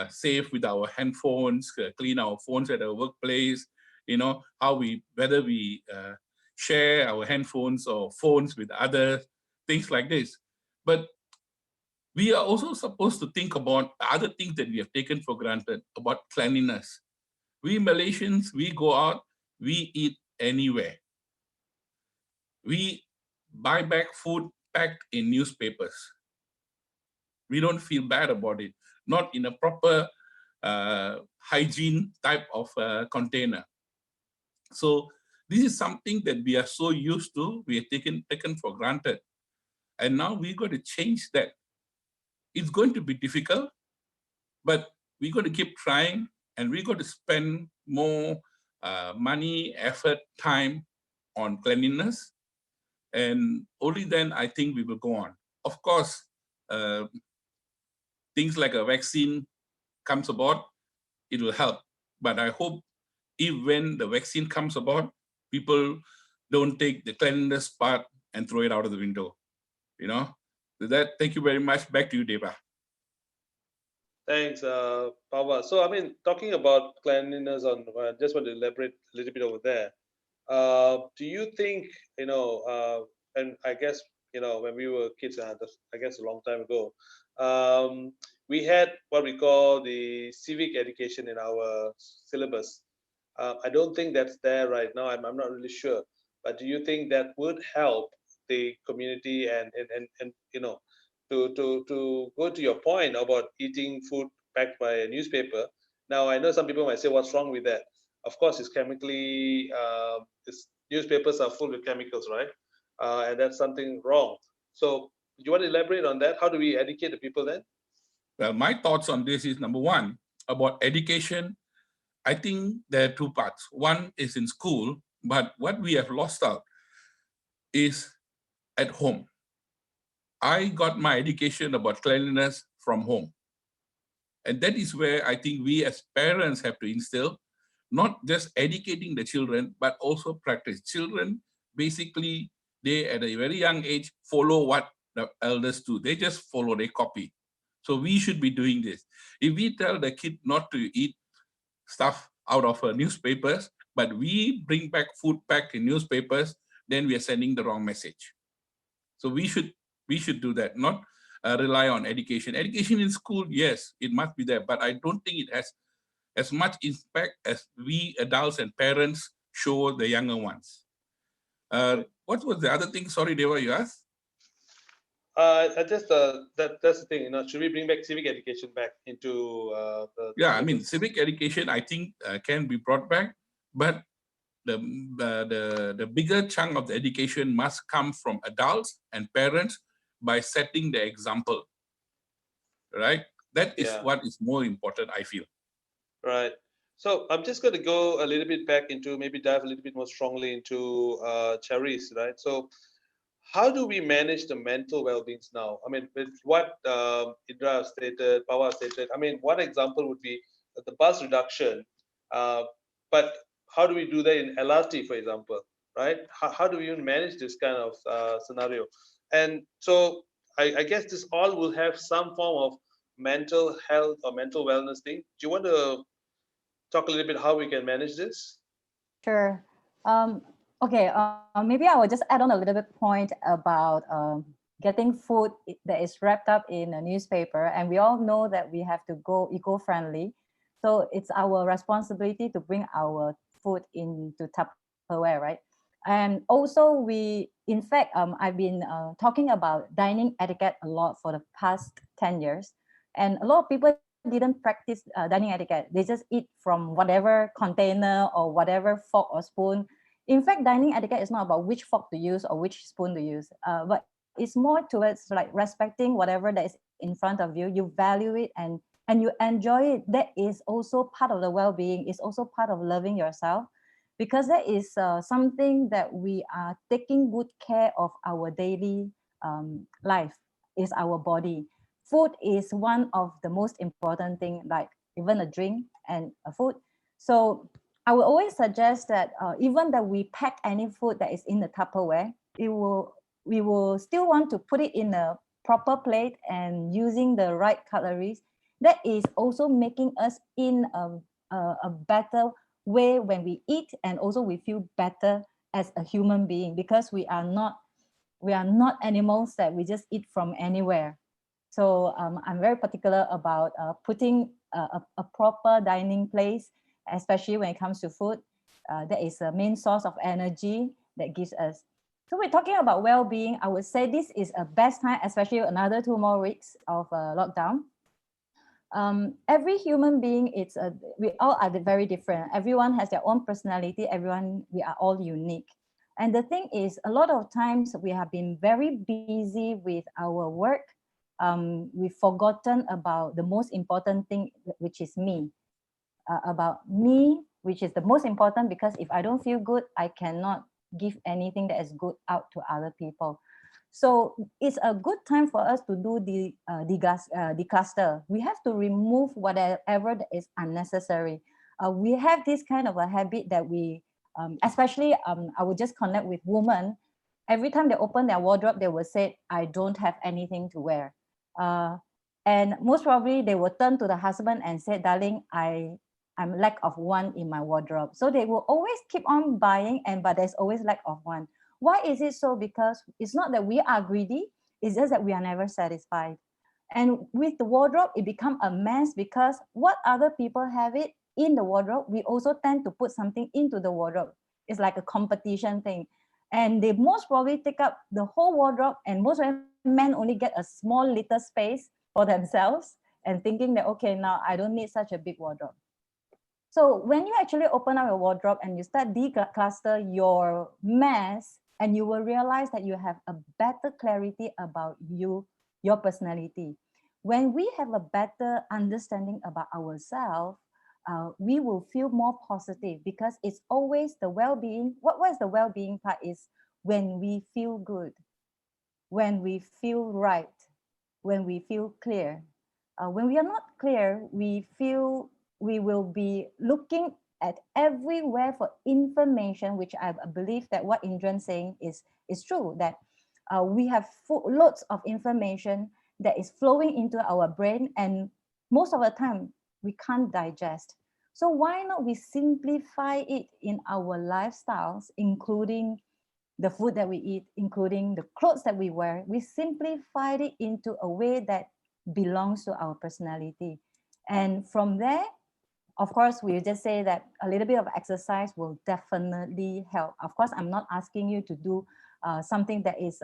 S5: safe with our handphones, clean our phones at our workplace, whether we share our handphones or phones with others, things like this. But we are also supposed to think about other things that we have taken for granted about cleanliness. We Malaysians, we go out, we eat anywhere. We buy back food packed in newspapers. We don't feel bad about it, not in a proper hygiene type of container. So this is something that we are so used to, we are taken for granted. And now we got to change that. It's going to be difficult, but we got to keep trying, and we got to spend more money, effort, time on cleanliness. And only then I think we will go on. Of course, things like a vaccine comes about, it will help. But I hope if when the vaccine comes about, people don't take the cleanliness part and throw it out of the window. With that, thank you very much. Back to you, Deva.
S2: Thanks, Pawa. So, I mean, talking about cleanliness, just want to elaborate a little bit over there. Do you think, and I guess, when we were kids, I guess a long time ago, we had what we call the civic education in our syllabus. I don't think that's there right now. I'm not really sure. But do you think that would help the community and to go to your point about eating food packed by a newspaper? Now, I know some people might say, what's wrong with that? Of course, it's chemically, newspapers are full with chemicals, right? And that's something wrong. So do you want to elaborate on that? How do we educate the people then?
S5: Well, my thoughts on this is, number one, about education. I think there are two parts. One is in school, but what we have lost out is at home. I got my education about cleanliness from home. And that is where I think we as parents have to instill, not just educating the children, but also practice. Children, basically, they at a very young age follow what the elders do. They just follow, they copy. So we should be doing this. If we tell the kid not to eat stuff out of newspapers, but we bring back food packed in newspapers, then we are sending the wrong message. So we should do that, not rely on education. Education in school, yes, it must be there, but I don't think it has as much impact as we adults and parents show the younger ones. What was the other thing? Sorry, Deva, you asked?
S2: I just that's the thing. Should we bring back civic education back into
S5: I mean, civic education, I think can be brought back, but the bigger chunk of the education must come from adults and parents by setting the example, right? That is what is more important, I feel.
S2: Right. So I'm just going to go a little bit back into, maybe dive a little bit more strongly into cherries, right? So how do we manage the mental well-beings now? I mean, with what Indra stated, Pawa stated, I mean, one example would be the bus reduction, but how do we do that in LRT, for example, right? How do we even manage this kind of scenario? And so I guess this all will have some form of mental health or mental wellness thing. Do you want to talk a little bit how we can manage this?
S1: Sure. Okay, maybe I will just add on a little bit point about getting food that is wrapped up in a newspaper. And we all know that we have to go eco-friendly. So it's our responsibility to bring our food into Tupperware, right? And also in fact, I've been talking about dining etiquette a lot for the past 10 years. And a lot of people didn't practice dining etiquette. They just eat from whatever container or whatever fork or spoon. In fact, dining etiquette is not about which fork to use or which spoon to use, but it's more towards like respecting whatever that is in front of you. You value it and you enjoy it. That is also part of the well-being. It's also part of loving yourself, because that is something that we are taking good care of our daily life, is our body. food is one of the most important thing, like even a drink and a food. So I will always suggest that even that we pack any food that is in the Tupperware, we will still want to put it in a proper plate and using the right cutleries. That is also making us in a better way when we eat, and also we feel better as a human being, because we are not animals that we just eat from anywhere. So I'm very particular about putting a proper dining place, especially when it comes to food. That is a main source of energy that gives us. So we're talking about well-being. I would say this is a best time, especially another 2 more weeks of lockdown. Every human being, we all are very different. Everyone has their own personality. We are all unique. And the thing is, a lot of times we have been very busy with our work. We've forgotten about the most important thing, which is me. About me, which is the most important, because if I don't feel good, I cannot give anything that is good out to other people. So it's a good time for us to do the decluster. We have to remove whatever that is unnecessary. We have this kind of a habit that we, especially I would just connect with women. Every time they open their wardrobe, they will say, I don't have anything to wear. And most probably they will turn to the husband and say, darling, I'm lack of one in my wardrobe. So they will always keep on buying, but there's always lack of one. Why is it so? Because it's not that we are greedy, it's just that we are never satisfied. And with the wardrobe, it become a mess, because what other people have it in the wardrobe, we also tend to put something into the wardrobe. It's like a competition thing. And they most probably take up the whole wardrobe, and most of men only get a small little space for themselves and thinking that, okay, now I don't need such a big wardrobe. So when you actually open up your wardrobe and you start decluster your mess, and you will realize that you have a better clarity about your personality. When we have a better understanding about ourselves, we will feel more positive, because it's always the well-being. What was the well-being part is when we feel good, when we feel right, when we feel clear. When we are not clear, we will be looking at everywhere for information, which I believe that what Indran's saying is true, that we have loads of information that is flowing into our brain, and most of the time we can't digest. So why not we simplify it in our lifestyles, including the food that we eat, including the clothes that we wear. We simplified it into a way that belongs to our personality. And from there, of course, we just say that a little bit of exercise will definitely help. Of course, I'm not asking you to do something that is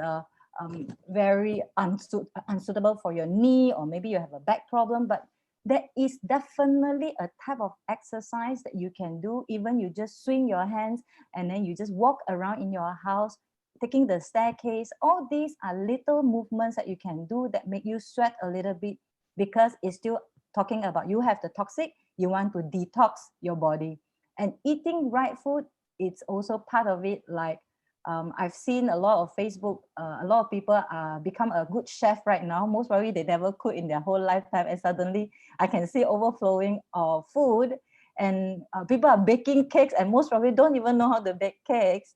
S1: very unsuitable for your knee, or maybe you have a back problem, but there is definitely a type of exercise that you can do. Even you just swing your hands and then you just walk around in your house, taking the staircase. All these are little movements that you can do that make you sweat a little bit, because it's still talking about you have the toxic, you want to detox your body. And eating right food, it's also part of it. Like I've seen a lot of Facebook, a lot of people become a good chef right now. Most probably they never cooked in their whole lifetime, and suddenly I can see overflowing of food, and people are baking cakes, and most probably don't even know how to bake cakes.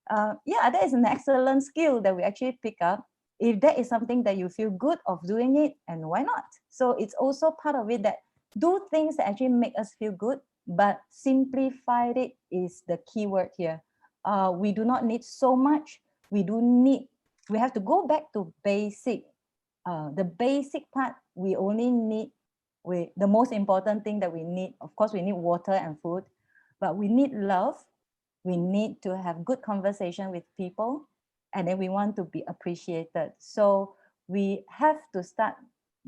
S1: Yeah, that is an excellent skill that we actually pick up. If that is something that you feel good of doing it, and why not? So it's also part of it, that do things that actually make us feel good, but simplified it is the key word here. We do not need so much. We have to go back to basic. The basic part, we only need, the most important thing that we need, of course, we need water and food, but we need love. We need to have good conversation with people, and then we want to be appreciated. So we have to start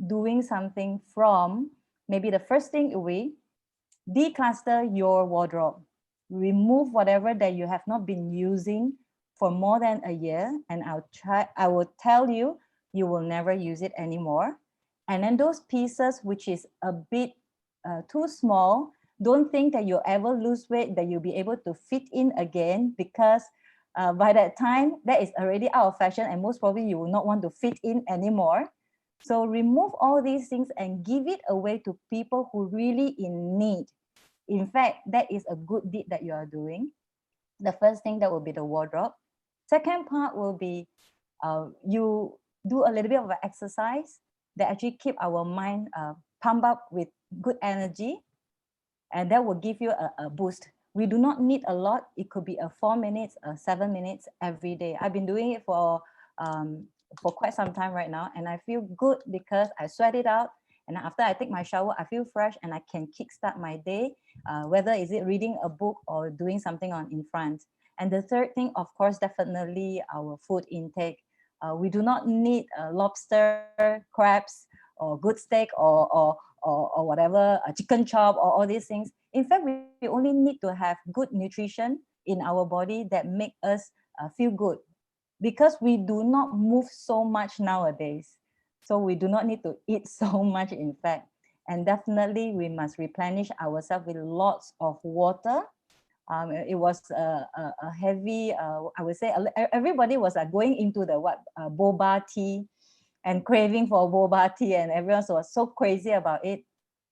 S1: doing something from, maybe the first thing will be decluster your wardrobe. Remove whatever that you have not been using for more than a year, and I will tell you, you will never use it anymore. And then those pieces which is a bit too small, don't think that you'll ever lose weight, that you'll be able to fit in again, because by that time that is already out of fashion, and most probably you will not want to fit in anymore. So remove all these things and give it away to people who really in need. In fact, that is a good deed that you are doing. The first thing that will be the wardrobe. Second part will be you do a little bit of exercise that actually keep our mind pumped up with good energy, and that will give you a boost. We do not need a lot. It could be a 4 minutes, 7 minutes every day. I've been doing it for quite some time right now, and I feel good because I sweat it out. And after I take my shower, I feel fresh and I can kickstart my day, whether is it reading a book or doing something in front. And the third thing, of course, definitely our food intake. We do not need lobster, crabs, or good steak, or whatever, a chicken chop, or all these things. In fact, we only need to have good nutrition in our body that make us feel good, because we do not move so much nowadays. So we do not need to eat so much, in fact. And definitely we must replenish ourselves with lots of water. It was a heavy, I would say, everybody was going into the boba tea and craving for boba tea, and everyone was so crazy about it.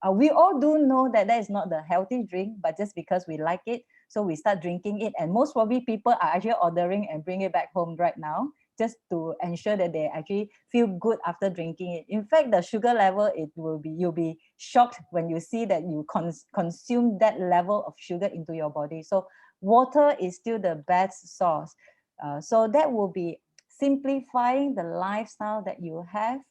S1: We all do know that that is not the healthy drink, but just because we like it, so we start drinking it. And most probably people are actually ordering and bring it back home right now, just to ensure that they actually feel good after drinking it. In fact, the sugar level, you'll be shocked when you see that you consume that level of sugar into your body. So water is still the best source. So that will be simplifying the lifestyle that you have,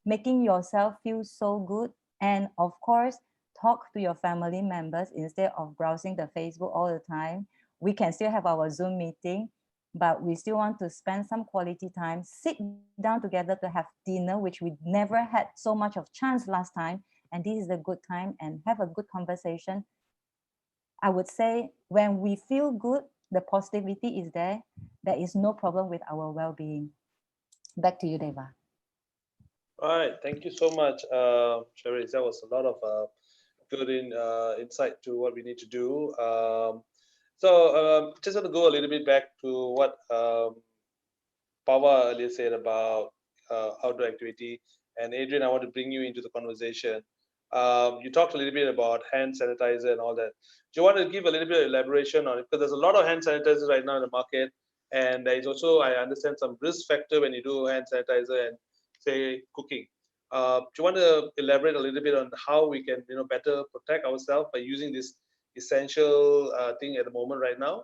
S1: making yourself feel so good. And of course, talk to your family members instead of browsing the Facebook all the time. We can still have our Zoom meeting, but we still want to spend some quality time, sit down together to have dinner, which we never had so much of chance last time. And this is a good time, and have a good conversation. I would say when we feel good, the positivity is there. There is no problem with our well-being. Back to you, Deva.
S2: All right, thank you so much, Cherise. That was a lot of good insight to what we need to do. Just want to go a little bit back to what Pawa earlier said about outdoor activity. And Adrian, I want to bring you into the conversation. You talked a little bit about hand sanitizer and all that. Do you want to give a little bit of elaboration on it? Because there's a lot of hand sanitizers right now in the market. And there is also, I understand, some risk factor when you do hand sanitizer and say cooking. Do you want to elaborate a little bit on how we can, better protect ourselves by using this essential thing at the moment right now?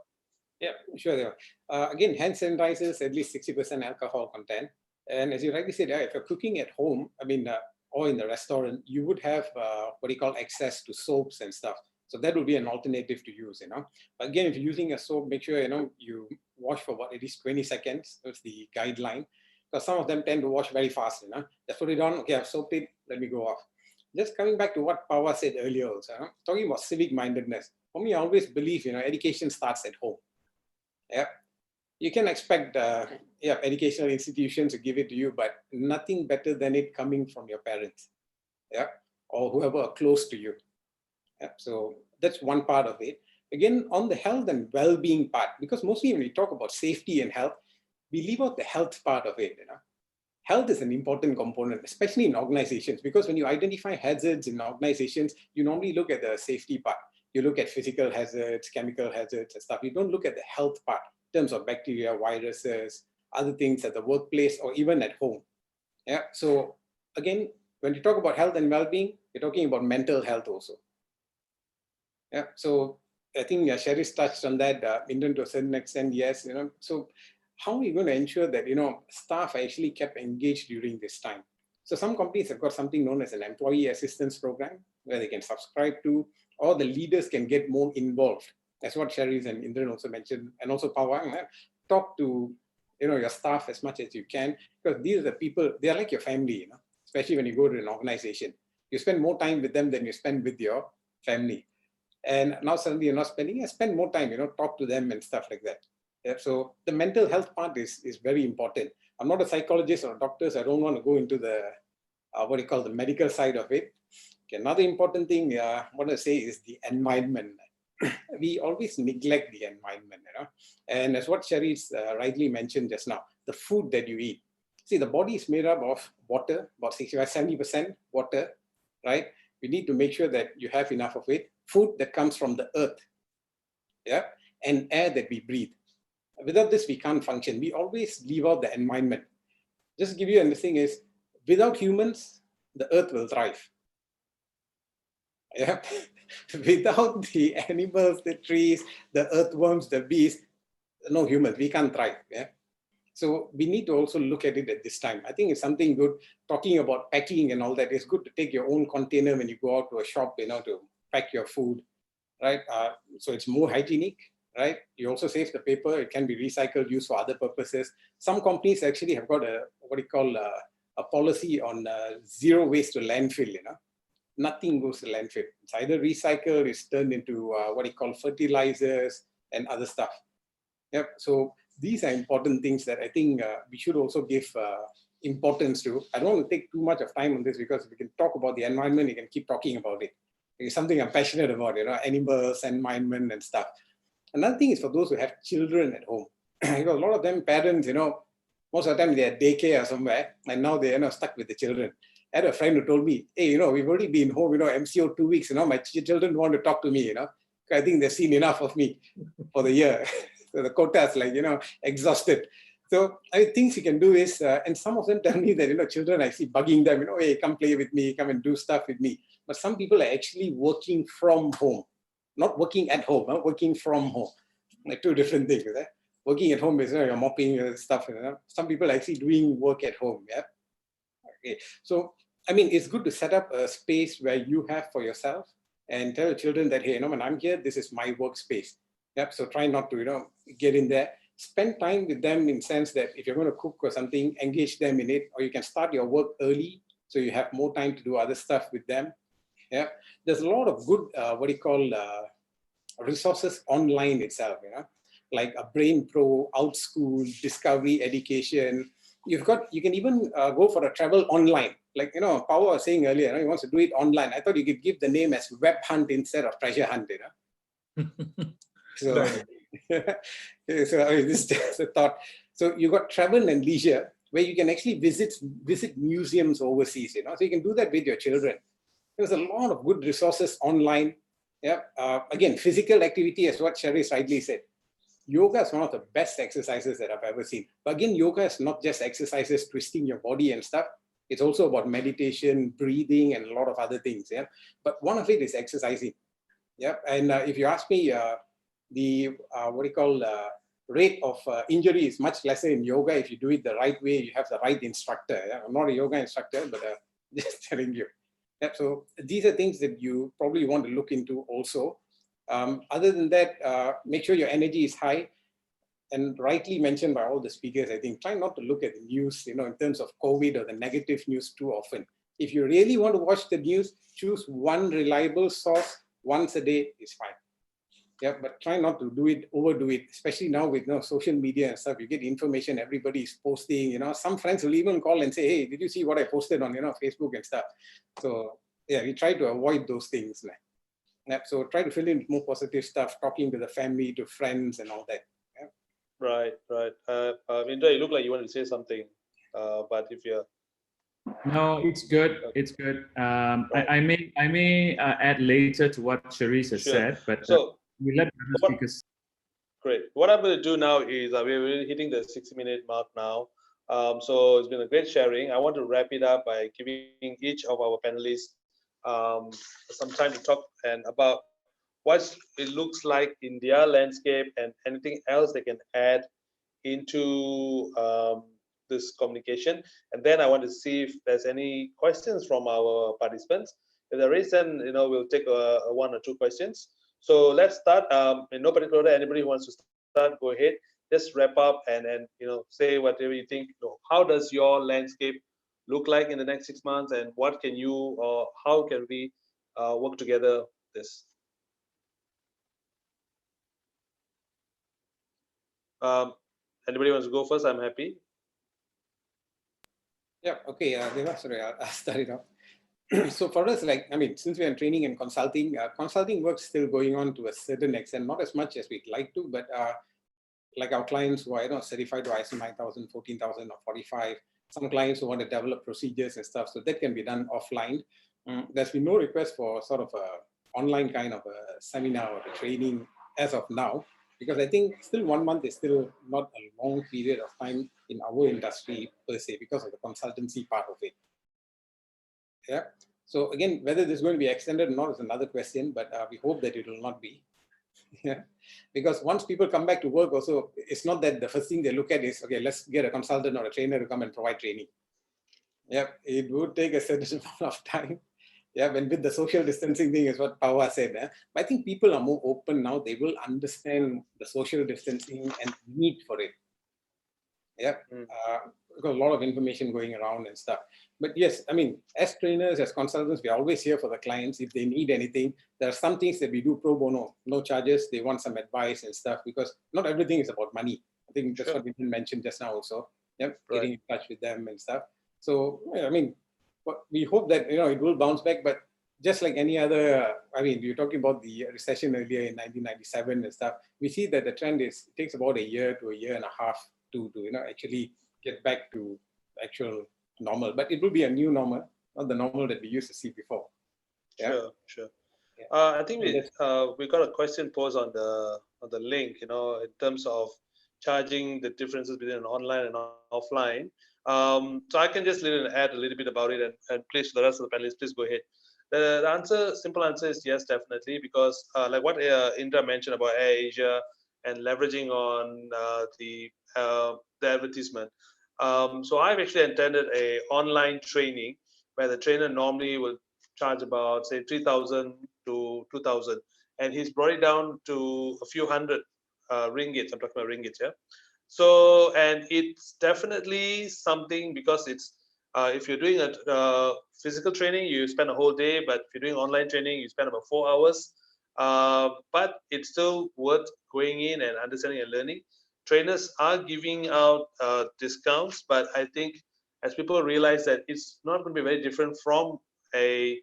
S4: Yeah, sure. Again, hand sanitizers, at least 60% alcohol content. And as you rightly said, if you're cooking at home, or in the restaurant, you would have what you call access to soaps and stuff. So that would be an alternative to use, But again, if you're using a soap, make sure, you wash for at least 20 seconds. That's the guideline. Because some of them tend to wash very fast, Just put it on, okay, I've soaped it, let me go off. Just coming back to what Pawa said earlier also, talking about civic mindedness. For me, I always believe, education starts at home. Yeah, you can expect educational institutions to give it to you, but nothing better than it coming from your parents, or whoever are close to you. So that's one part of it. Again, on the health and well-being part, because mostly when we talk about safety and health, we leave out the health part of it. Health is an important component, especially in organizations, because when you identify hazards in organizations, you normally look at the safety part. You look at physical hazards, chemical hazards and stuff. You don't look at the health part in terms of bacteria, viruses, other things at the workplace or even at home. So again, when you talk about health and well-being, you're talking about mental health also. So I think Cherise touched on that, Indian to a certain extent, yes. So how are we going to ensure that staff are actually kept engaged during this time? So some companies have got something known as an employee assistance program where they can subscribe to, or the leaders can get more involved. That's what Cherise and Indran also mentioned, and also Pawang. Talk to your staff as much as you can, because these are the people, they are like your family, especially when you go to an organization. You spend more time with them than you spend with your family. And now suddenly you're not spending, spend more time, talk to them and stuff like that. So the mental health part is very important. I'm not a psychologist or a doctor, so I don't want to go into the, what you call the medical side of it. Okay, another important thing I want to say is the environment. We always neglect the environment, And as what Cherise rightly mentioned just now, the food that you eat. See, the body is made up of water, about 65–70% water, right? We need to make sure that you have enough of it. Food that comes from the earth, yeah, and air that we breathe. Without this, we can't function. We always leave out the environment. Just to give you, and the thing is, without humans, the earth will thrive. Yeah. Without the animals, the trees, the earthworms, the bees, no humans, we can't thrive. Yeah. So we need to also look at it at this time. I think it's something good. Talking about packing and all that, it's good to take your own container when you go out to a shop, to pack your food, right? So it's more hygienic, right? You also save the paper. It can be recycled, used for other purposes. Some companies actually have got a policy on zero waste to landfill. Nothing goes to landfill. It's either recycled, it's turned into fertilizers and other stuff. Yep. So these are important things that I think we should also give importance to. I don't want to take too much of time on this because we can talk about the environment, you can keep talking about it. It's something I'm passionate about, animals, environment and stuff. Another thing is for those who have children at home. Because a lot of them parents, most of the time they're at daycare or somewhere, and now they're stuck with the children. I had a friend who told me, hey, we've already been home, MCO 2 weeks, my children want to talk to me, I think they've seen enough of me for the year. So the quota is exhausted. So things you can do is, and some of them tell me that, children, I see bugging them, hey, come play with me, come and do stuff with me. But some people are actually working from home, not working at home, working from home. Like two different things. Working at home is you're mopping stuff. Some people are actually doing work at home. Yeah. Okay. So, it's good to set up a space where you have for yourself and tell children that, hey, when I'm here, this is my workspace. Yep. So try not to, get in there. Spend time with them in the sense that if you're going to cook or something, engage them in it, or you can start your work early so you have more time to do other stuff with them. Yeah. There's a lot of good, resources online itself, like a Brain Pro, OutSchool, Discovery Education. You can even go for a travel online. Like, Power was saying earlier, he wants to do it online. I thought you could give the name as Web Hunt instead of Treasure Hunt, So, this is just a thought. So you got travel and leisure where you can actually visit museums overseas, so you can do that with your children. There's a lot of good resources online. Yeah. Again, physical activity is what Sherry rightly said. Yoga is one of the best exercises that I've ever seen. But again, yoga is not just exercises, twisting your body and stuff. It's also about meditation, breathing, and a lot of other things. Yeah. But one of it is exercising. Yeah. And if you ask me, the rate of injury is much lesser in yoga if you do it the right way. You have the right instructor. Yeah? I'm not a yoga instructor, but just telling you. Yeah, so these are things that you probably want to look into also. Other than that, make sure your energy is high, and rightly mentioned by all the speakers. I think try not to look at the news, in terms of COVID or the negative news too often. If you really want to watch the news, choose one reliable source once a day is fine. Yeah, but try not to overdo it, especially now with social media and stuff. You get information, everybody is posting, some friends will even call and say, hey, did you see what I posted on, Facebook and stuff? So yeah, we try to avoid those things. Yeah, so try to fill in more positive stuff, talking to the family, to friends and all that. Yeah.
S2: Right. Indra, you look like you want to say something, but if you're...
S3: No, it's good. It's good. Right. I may add later to what Charisse has said, but we let the speakers.
S2: Great. What I'm going to do now is we're hitting the 60-minute mark now. So it's been a great sharing. I want to wrap it up by giving each of our panelists some time to talk about what it looks like in their landscape and anything else they can add into this communication. And then I want to see if there's any questions from our participants. If there is, then we'll take one or two questions. So let's start. In no particular order, anybody who wants to start, go ahead. Just wrap up and say whatever you think. How does your landscape look like in the next 6 months, and what can you or how can we work together this? Anybody wants to go first? I'm happy.
S4: Yeah. Okay. Sorry, I'll start it off. So for us, since we're in training and consulting, consulting work's still going on to a certain extent, not as much as we'd like to, but like our clients who are certified to ISO 9000, 14000 or 45, some clients who want to develop procedures and stuff. So that can be done offline. There's been no request for sort of a online kind of a seminar or a training as of now, because I think still 1 month is still not a long period of time in our industry per se, because of the consultancy part of it. Yeah. So again, whether this is going to be extended or not is another question, but we hope that it will not be. Yeah. Because once people come back to work also, it's not that the first thing they look at is, okay, let's get a consultant or a trainer to come and provide training. Yeah, it would take a certain amount of time. Yeah, when with the social distancing thing is what Pawa said. But I think people are more open now. They will understand the social distancing and need for it. Yeah, because a lot of information going around and stuff. But yes, I mean, as trainers, as consultants, we're always here for the clients. If they need anything, there are some things that we do pro bono, no charges. They want some advice and stuff, because not everything is about money. I think that's what we didn't mention just now also. Yeah, getting in touch with them and stuff. So, I mean, we hope that, you know, it will bounce back, but just like any other, I mean, you're talking about the recession earlier in 1997 and stuff, we see that the trend is, it takes about a year to a year and a half to you know, actually get back to actual normal. But it will be a new normal, not the normal that we used to see before. Yeah?
S2: Sure. Yeah. I think we got a question posed on the link, you know, in terms of charging, the differences between online and offline. So I can just add a little bit about it, and please, the rest of the panelists, please go ahead. The simple answer is yes, definitely, because like what Indra mentioned about AirAsia and leveraging on the advertisement. So I've actually attended a online training where the trainer normally will charge about, say, 3,000 to 2,000, and he's brought it down to a few hundred ringgits. I'm talking about ringgits, yeah. So, and it's definitely something, because it's if you're doing a physical training, you spend a whole day, but if you're doing online training, you spend about 4 hours. But it's still worth going in and understanding and learning. Trainers are giving out discounts, but I think as people realize that it's not going to be very different from a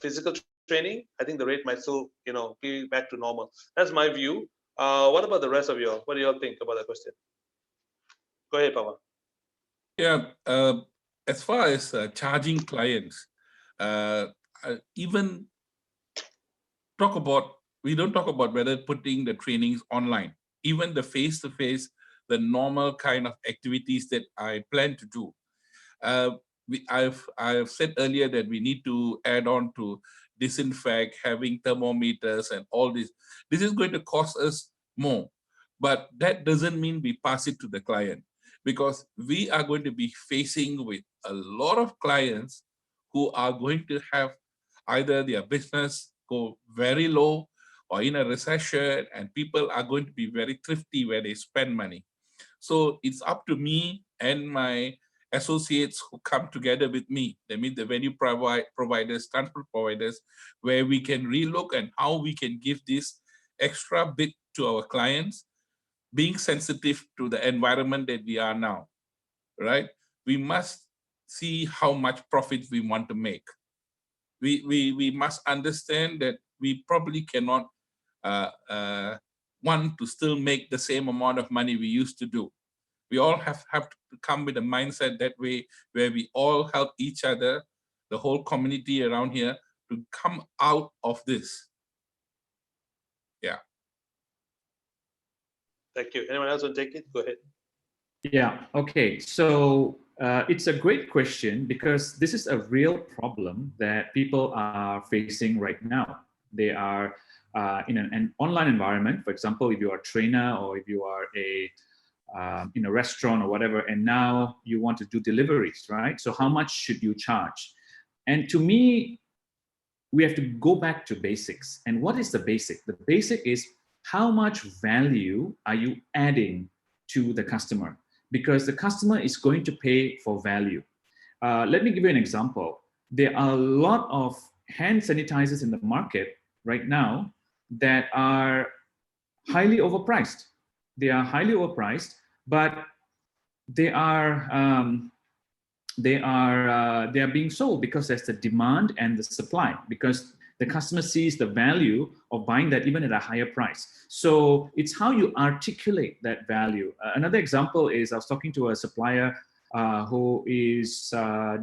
S2: physical training, I think the rate might still, you know, be back to normal. That's my view. What about the rest of y'all? What do y'all think about that question? Go ahead, Pawan.
S5: Yeah, as far as charging clients, even we don't talk about whether putting the trainings online, even the face-to-face, the normal kind of activities that I plan to do. I've said earlier that we need to add on to disinfect, having thermometers and all this. This is going to cost us more, but that doesn't mean we pass it to the client, because we are going to be facing with a lot of clients who are going to have either their business go very low or in a recession, and people are going to be very thrifty where they spend money. So it's up to me and my associates who come together with me, that means the venue providers, transport providers, where we can relook and how we can give this extra bit to our clients, being sensitive to the environment that we are now, right? We must see how much profit we want to make. We must understand that we probably cannot want to still make the same amount of money we used to do. We all have to come with a mindset that way, where we all help each other, the whole community around here, to come out of this. Yeah.
S2: Thank you. Anyone else want to take it? Go ahead.
S3: Yeah, okay. So it's a great question, because this is a real problem that people are facing right now. They are in an online environment. For example, if you are a trainer, or if you are in a restaurant or whatever, and now you want to do deliveries, right? So how much should you charge? And to me, we have to go back to basics. And what is the basic? The basic is, how much value are you adding to the customer? Because the customer is going to pay for value. Let me give you an example. There are a lot of hand sanitizers in the market right now that are highly overpriced. They are highly overpriced, but they are being sold because there's the demand and the supply, because the customer sees the value of buying that even at a higher price. So it's how you articulate that value. Another example is, I was talking to a supplier who is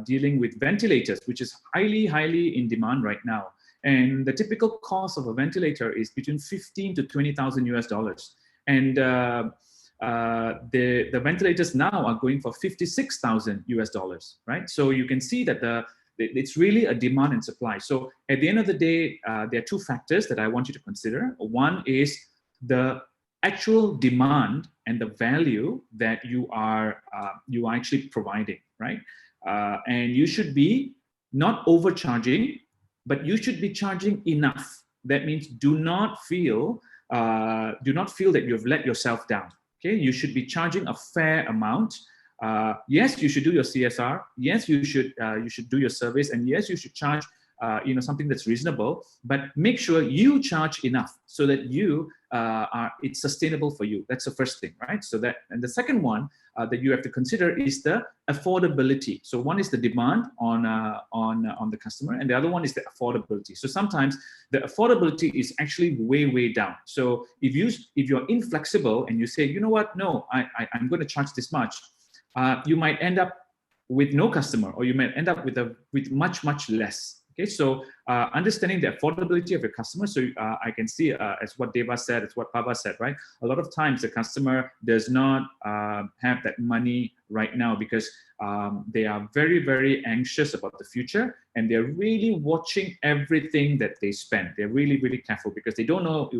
S3: dealing with ventilators, which is highly in demand right now. And the typical cost of a ventilator is between 15 to 20,000 US dollars. And the ventilators now are going for 56,000 US dollars, right? So you can see that it's really a demand and supply. So at the end of the day, there are two factors that I want you to consider. One is the actual demand and the value that you are actually providing, right? And you should be not overcharging, but you should be charging enough. That means do not feel that you've let yourself down. Okay, you should be charging a fair amount. Yes, you should do your CSR. Yes, you should do your service, and yes, you should charge something that's reasonable. But make sure you charge enough so that it's sustainable for you. That's the first thing, right? And the second one that you have to consider is the affordability. So one is the demand on the customer, and the other one is the affordability. So sometimes the affordability is actually way down. So if you're inflexible and you say, you know what, no, I'm going to charge this much, you might end up with no customer, or you might end up with much less. Okay, so understanding the affordability of your customer. So I can see, as what Deva said, it's what Pava said, right? A lot of times the customer does not have that money right now because they are very anxious about the future, and they're really watching everything that they spend. They're really careful because they don't know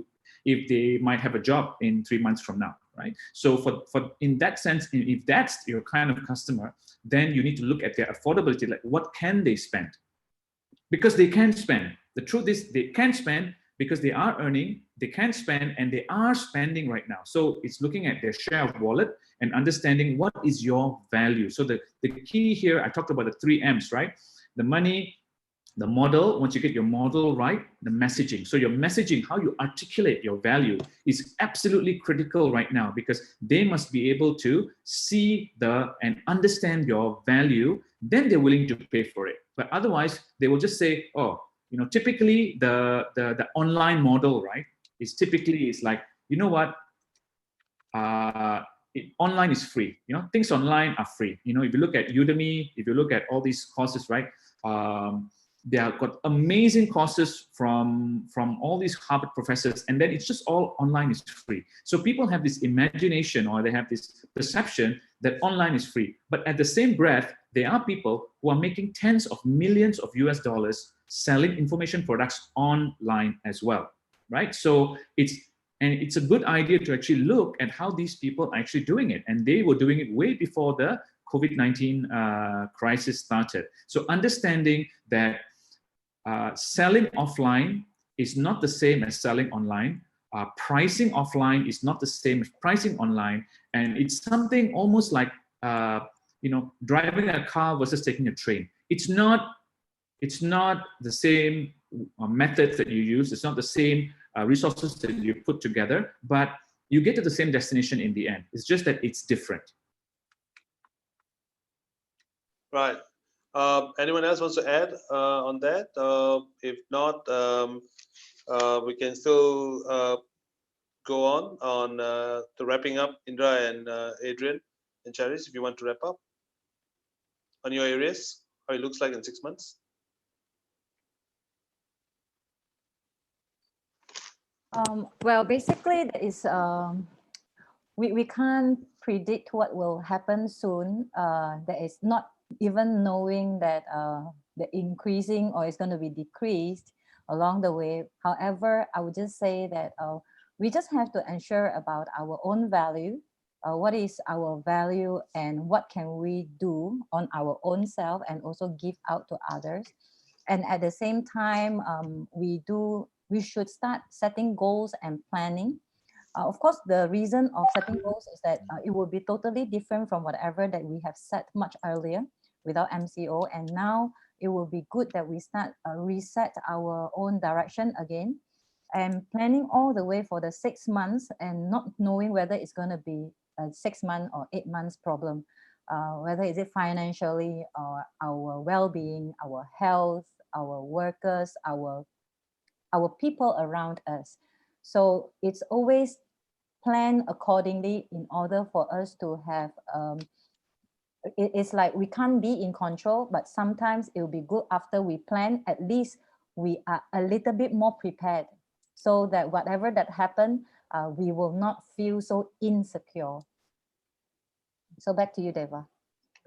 S3: if they might have a job in 3 months from now, right? So for in that sense, if that's your kind of customer, then you need to look at their affordability, like what can they spend? Because they can spend. The truth is they can spend because they are earning, they can spend, and they are spending right now. So it's looking at their share of wallet and understanding what is your value. So the key here, I talked about the 3 M's, right? The money, the model. Once you get your model right, the messaging. So your messaging, how you articulate your value, is absolutely critical right now, because they must be able to see and understand your value. Then they're willing to pay for it. But otherwise, they will just say, oh, typically the online model, right, is like, you know what, online is free. Things online are free. If you look at Udemy, if you look at all these courses, right, they have got amazing courses from all these Harvard professors, and then it's just all online is free. So people have this imagination, or they have this perception that online is free. But at the same breath, there are people who are making tens of millions of US dollars selling information products online as well, right? So it's a good idea to actually look at how these people are actually doing it. And they were doing it way before the COVID-19 crisis started. So understanding that selling offline is not the same as selling online. Pricing offline is not the same as pricing online. And it's something almost like, driving a car versus taking a train. It's not the same methods that you use. It's not the same resources that you put together, but you get to the same destination in the end. It's just that it's different.
S2: Right. Anyone else wants to add on that? If not, we can still go on to wrapping up. Indra and Adrian and Charis, if you want to wrap up on your areas, how it looks like in 6 months.
S1: Well, basically, there is we can't predict what will happen soon. There is not even knowing that the increasing or it's going to be decreased along the way. However, I would just say that we just have to ensure about our own value. What is our value, and what can we do on our own self and also give out to others. And at the same time, we should start setting goals and planning. Of course, the reason of setting goals is that it will be totally different from whatever that we have set much earlier without MCO. And now it will be good that we start reset our own direction again, and planning all the way for the 6 months, and not knowing whether it's going to be a 6 month or 8 months problem, whether is it financially or our well-being, our health, our workers, our people around us. So it's always plan accordingly in order for us to have it's like we can't be in control, but sometimes it will be good after we plan, at least we are a little bit more prepared so that whatever that happened, we will not feel so insecure. So back to you, Deva.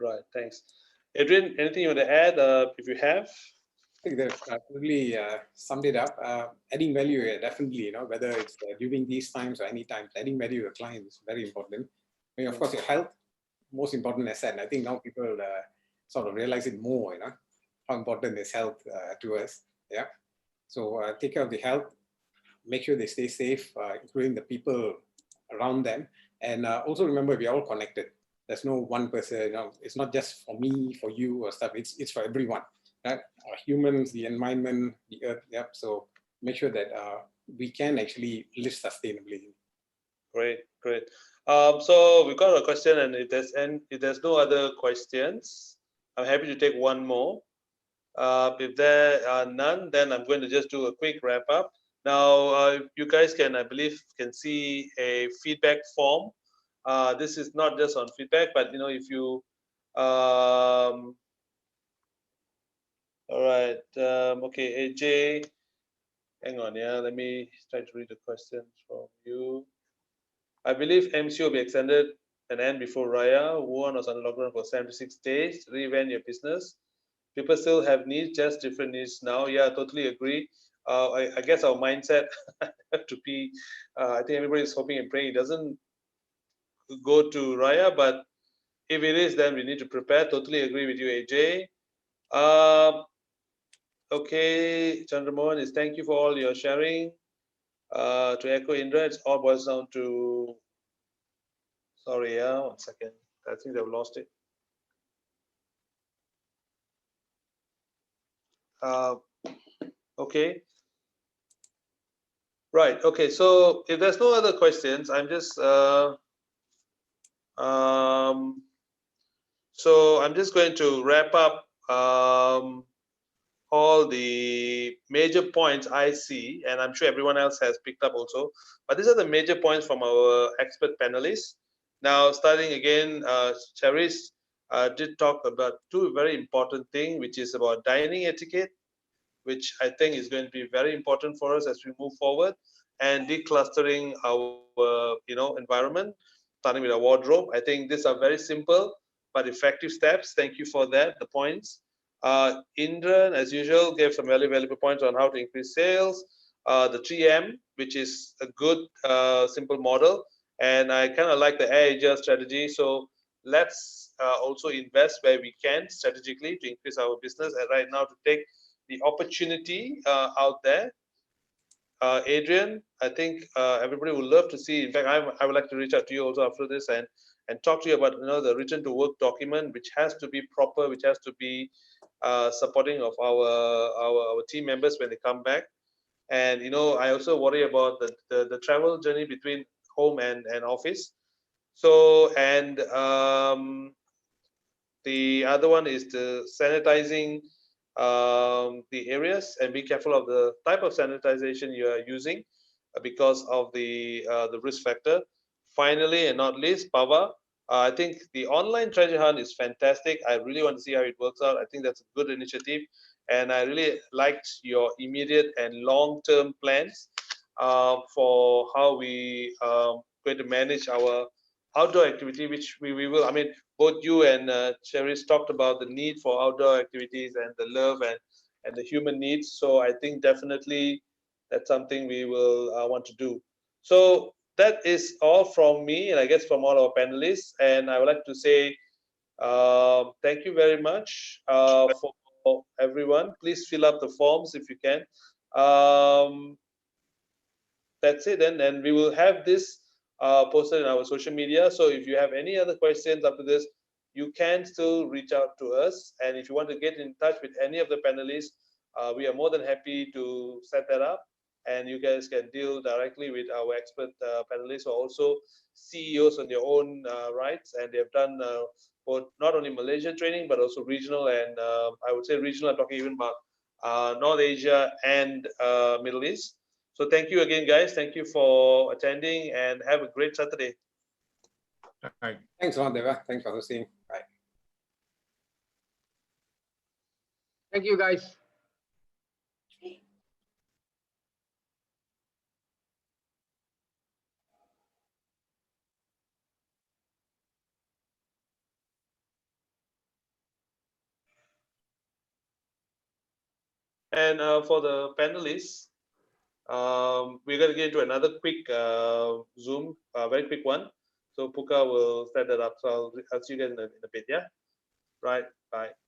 S2: Right, thanks. Adrian, anything you want to add if you have?
S4: I think they've really summed it up. Adding value, definitely, whether it's during these times or any times, adding value to the client is very important. I mean, of course, your health, most important asset. I think now people sort of realize it more, how important is health to us. Yeah. So take care of the health, make sure they stay safe, including the people around them. And also remember, we're all connected. There's no one person, it's not just for me, for you or stuff, it's for everyone. Right? Humans, the environment, the earth. Yep. So make sure that we can actually live sustainably.
S2: Great, great. So we've got a question, and if there's no other questions, I'm happy to take one more. If there are none, then I'm going to just do a quick wrap up. Now, you guys can, I believe, can see a feedback form. This is not just on feedback, but if you all right. Okay, AJ, hang on. Yeah, let me try to read the questions from you. I believe MCO will be extended and end before Raya. One was on lockdown for 76 days. Reinvent your business. People still have needs, just different needs now. Yeah, I totally agree. I guess our mindset have to be. I think everybody is hoping and praying it doesn't go to Raya, but if it is, then we need to prepare. Totally agree with you, AJ. Okay, Chandramohan is thank you for all your sharing. To echo Indra, it's all boils down to. Sorry, yeah, 1 second. I think they've lost it. Okay. Right. Okay. So if there's no other questions, I'm just so I'm just going to wrap up all the major points I see, and I'm sure everyone else has picked up also. But these are the major points from our expert panelists. Now, starting again, Charis did talk about two very important things, which is about dining etiquette, which I think is going to be very important for us as we move forward, and declustering our environment, starting with our wardrobe. I think these are very simple but effective steps. Thank you for that, the points. Indran, as usual, gave some valuable points on how to increase sales. The 3M, which is a good simple model, and I kind of like the Air Asia strategy. So let's also invest where we can strategically to increase our business. And right now, to take the opportunity out there. Adrian, I think everybody would love to see. In fact, I would like to reach out to you also after this and talk to you about the return to work document, which has to be proper, which has to be supporting of our team members when they come back. And I also worry about the travel journey between home and office. So and the other one is the sanitizing the areas, and be careful of the type of sanitization you are using because of the risk factor. Finally, and not least, Pava, I think the online treasure hunt is fantastic. I really want to see how it works out. I think that's a good initiative, and I really liked your immediate and long-term plans for how we going to manage our outdoor activity, which we will. I mean, both you and Cherise talked about the need for outdoor activities and the love and the human needs. So I think definitely that's something we will want to do. So that is all from me, and I guess from all our panelists. And I would like to say thank you very much for everyone. Please fill up the forms if you can. That's it, and we will have this posted in our social media. So if you have any other questions after this, you can still reach out to us. And if you want to get in touch with any of the panelists, we are more than happy to set that up. And you guys can deal directly with our expert panelists, who are also CEOs on their own rights, and they have done both not only Malaysian training but also regional, and I would say regional. I'm talking even about North Asia and Middle East. So thank you again, guys. Thank you for attending, and have a great Saturday.
S5: Right.
S4: Thanks, Deva. Thanks for hosting. Bye.
S7: Thank you, guys.
S2: And for the panelists, we're going to get into another quick Zoom, very quick one. So Puka will set that up. So I'll see you guys in a bit. Yeah. Right. Bye.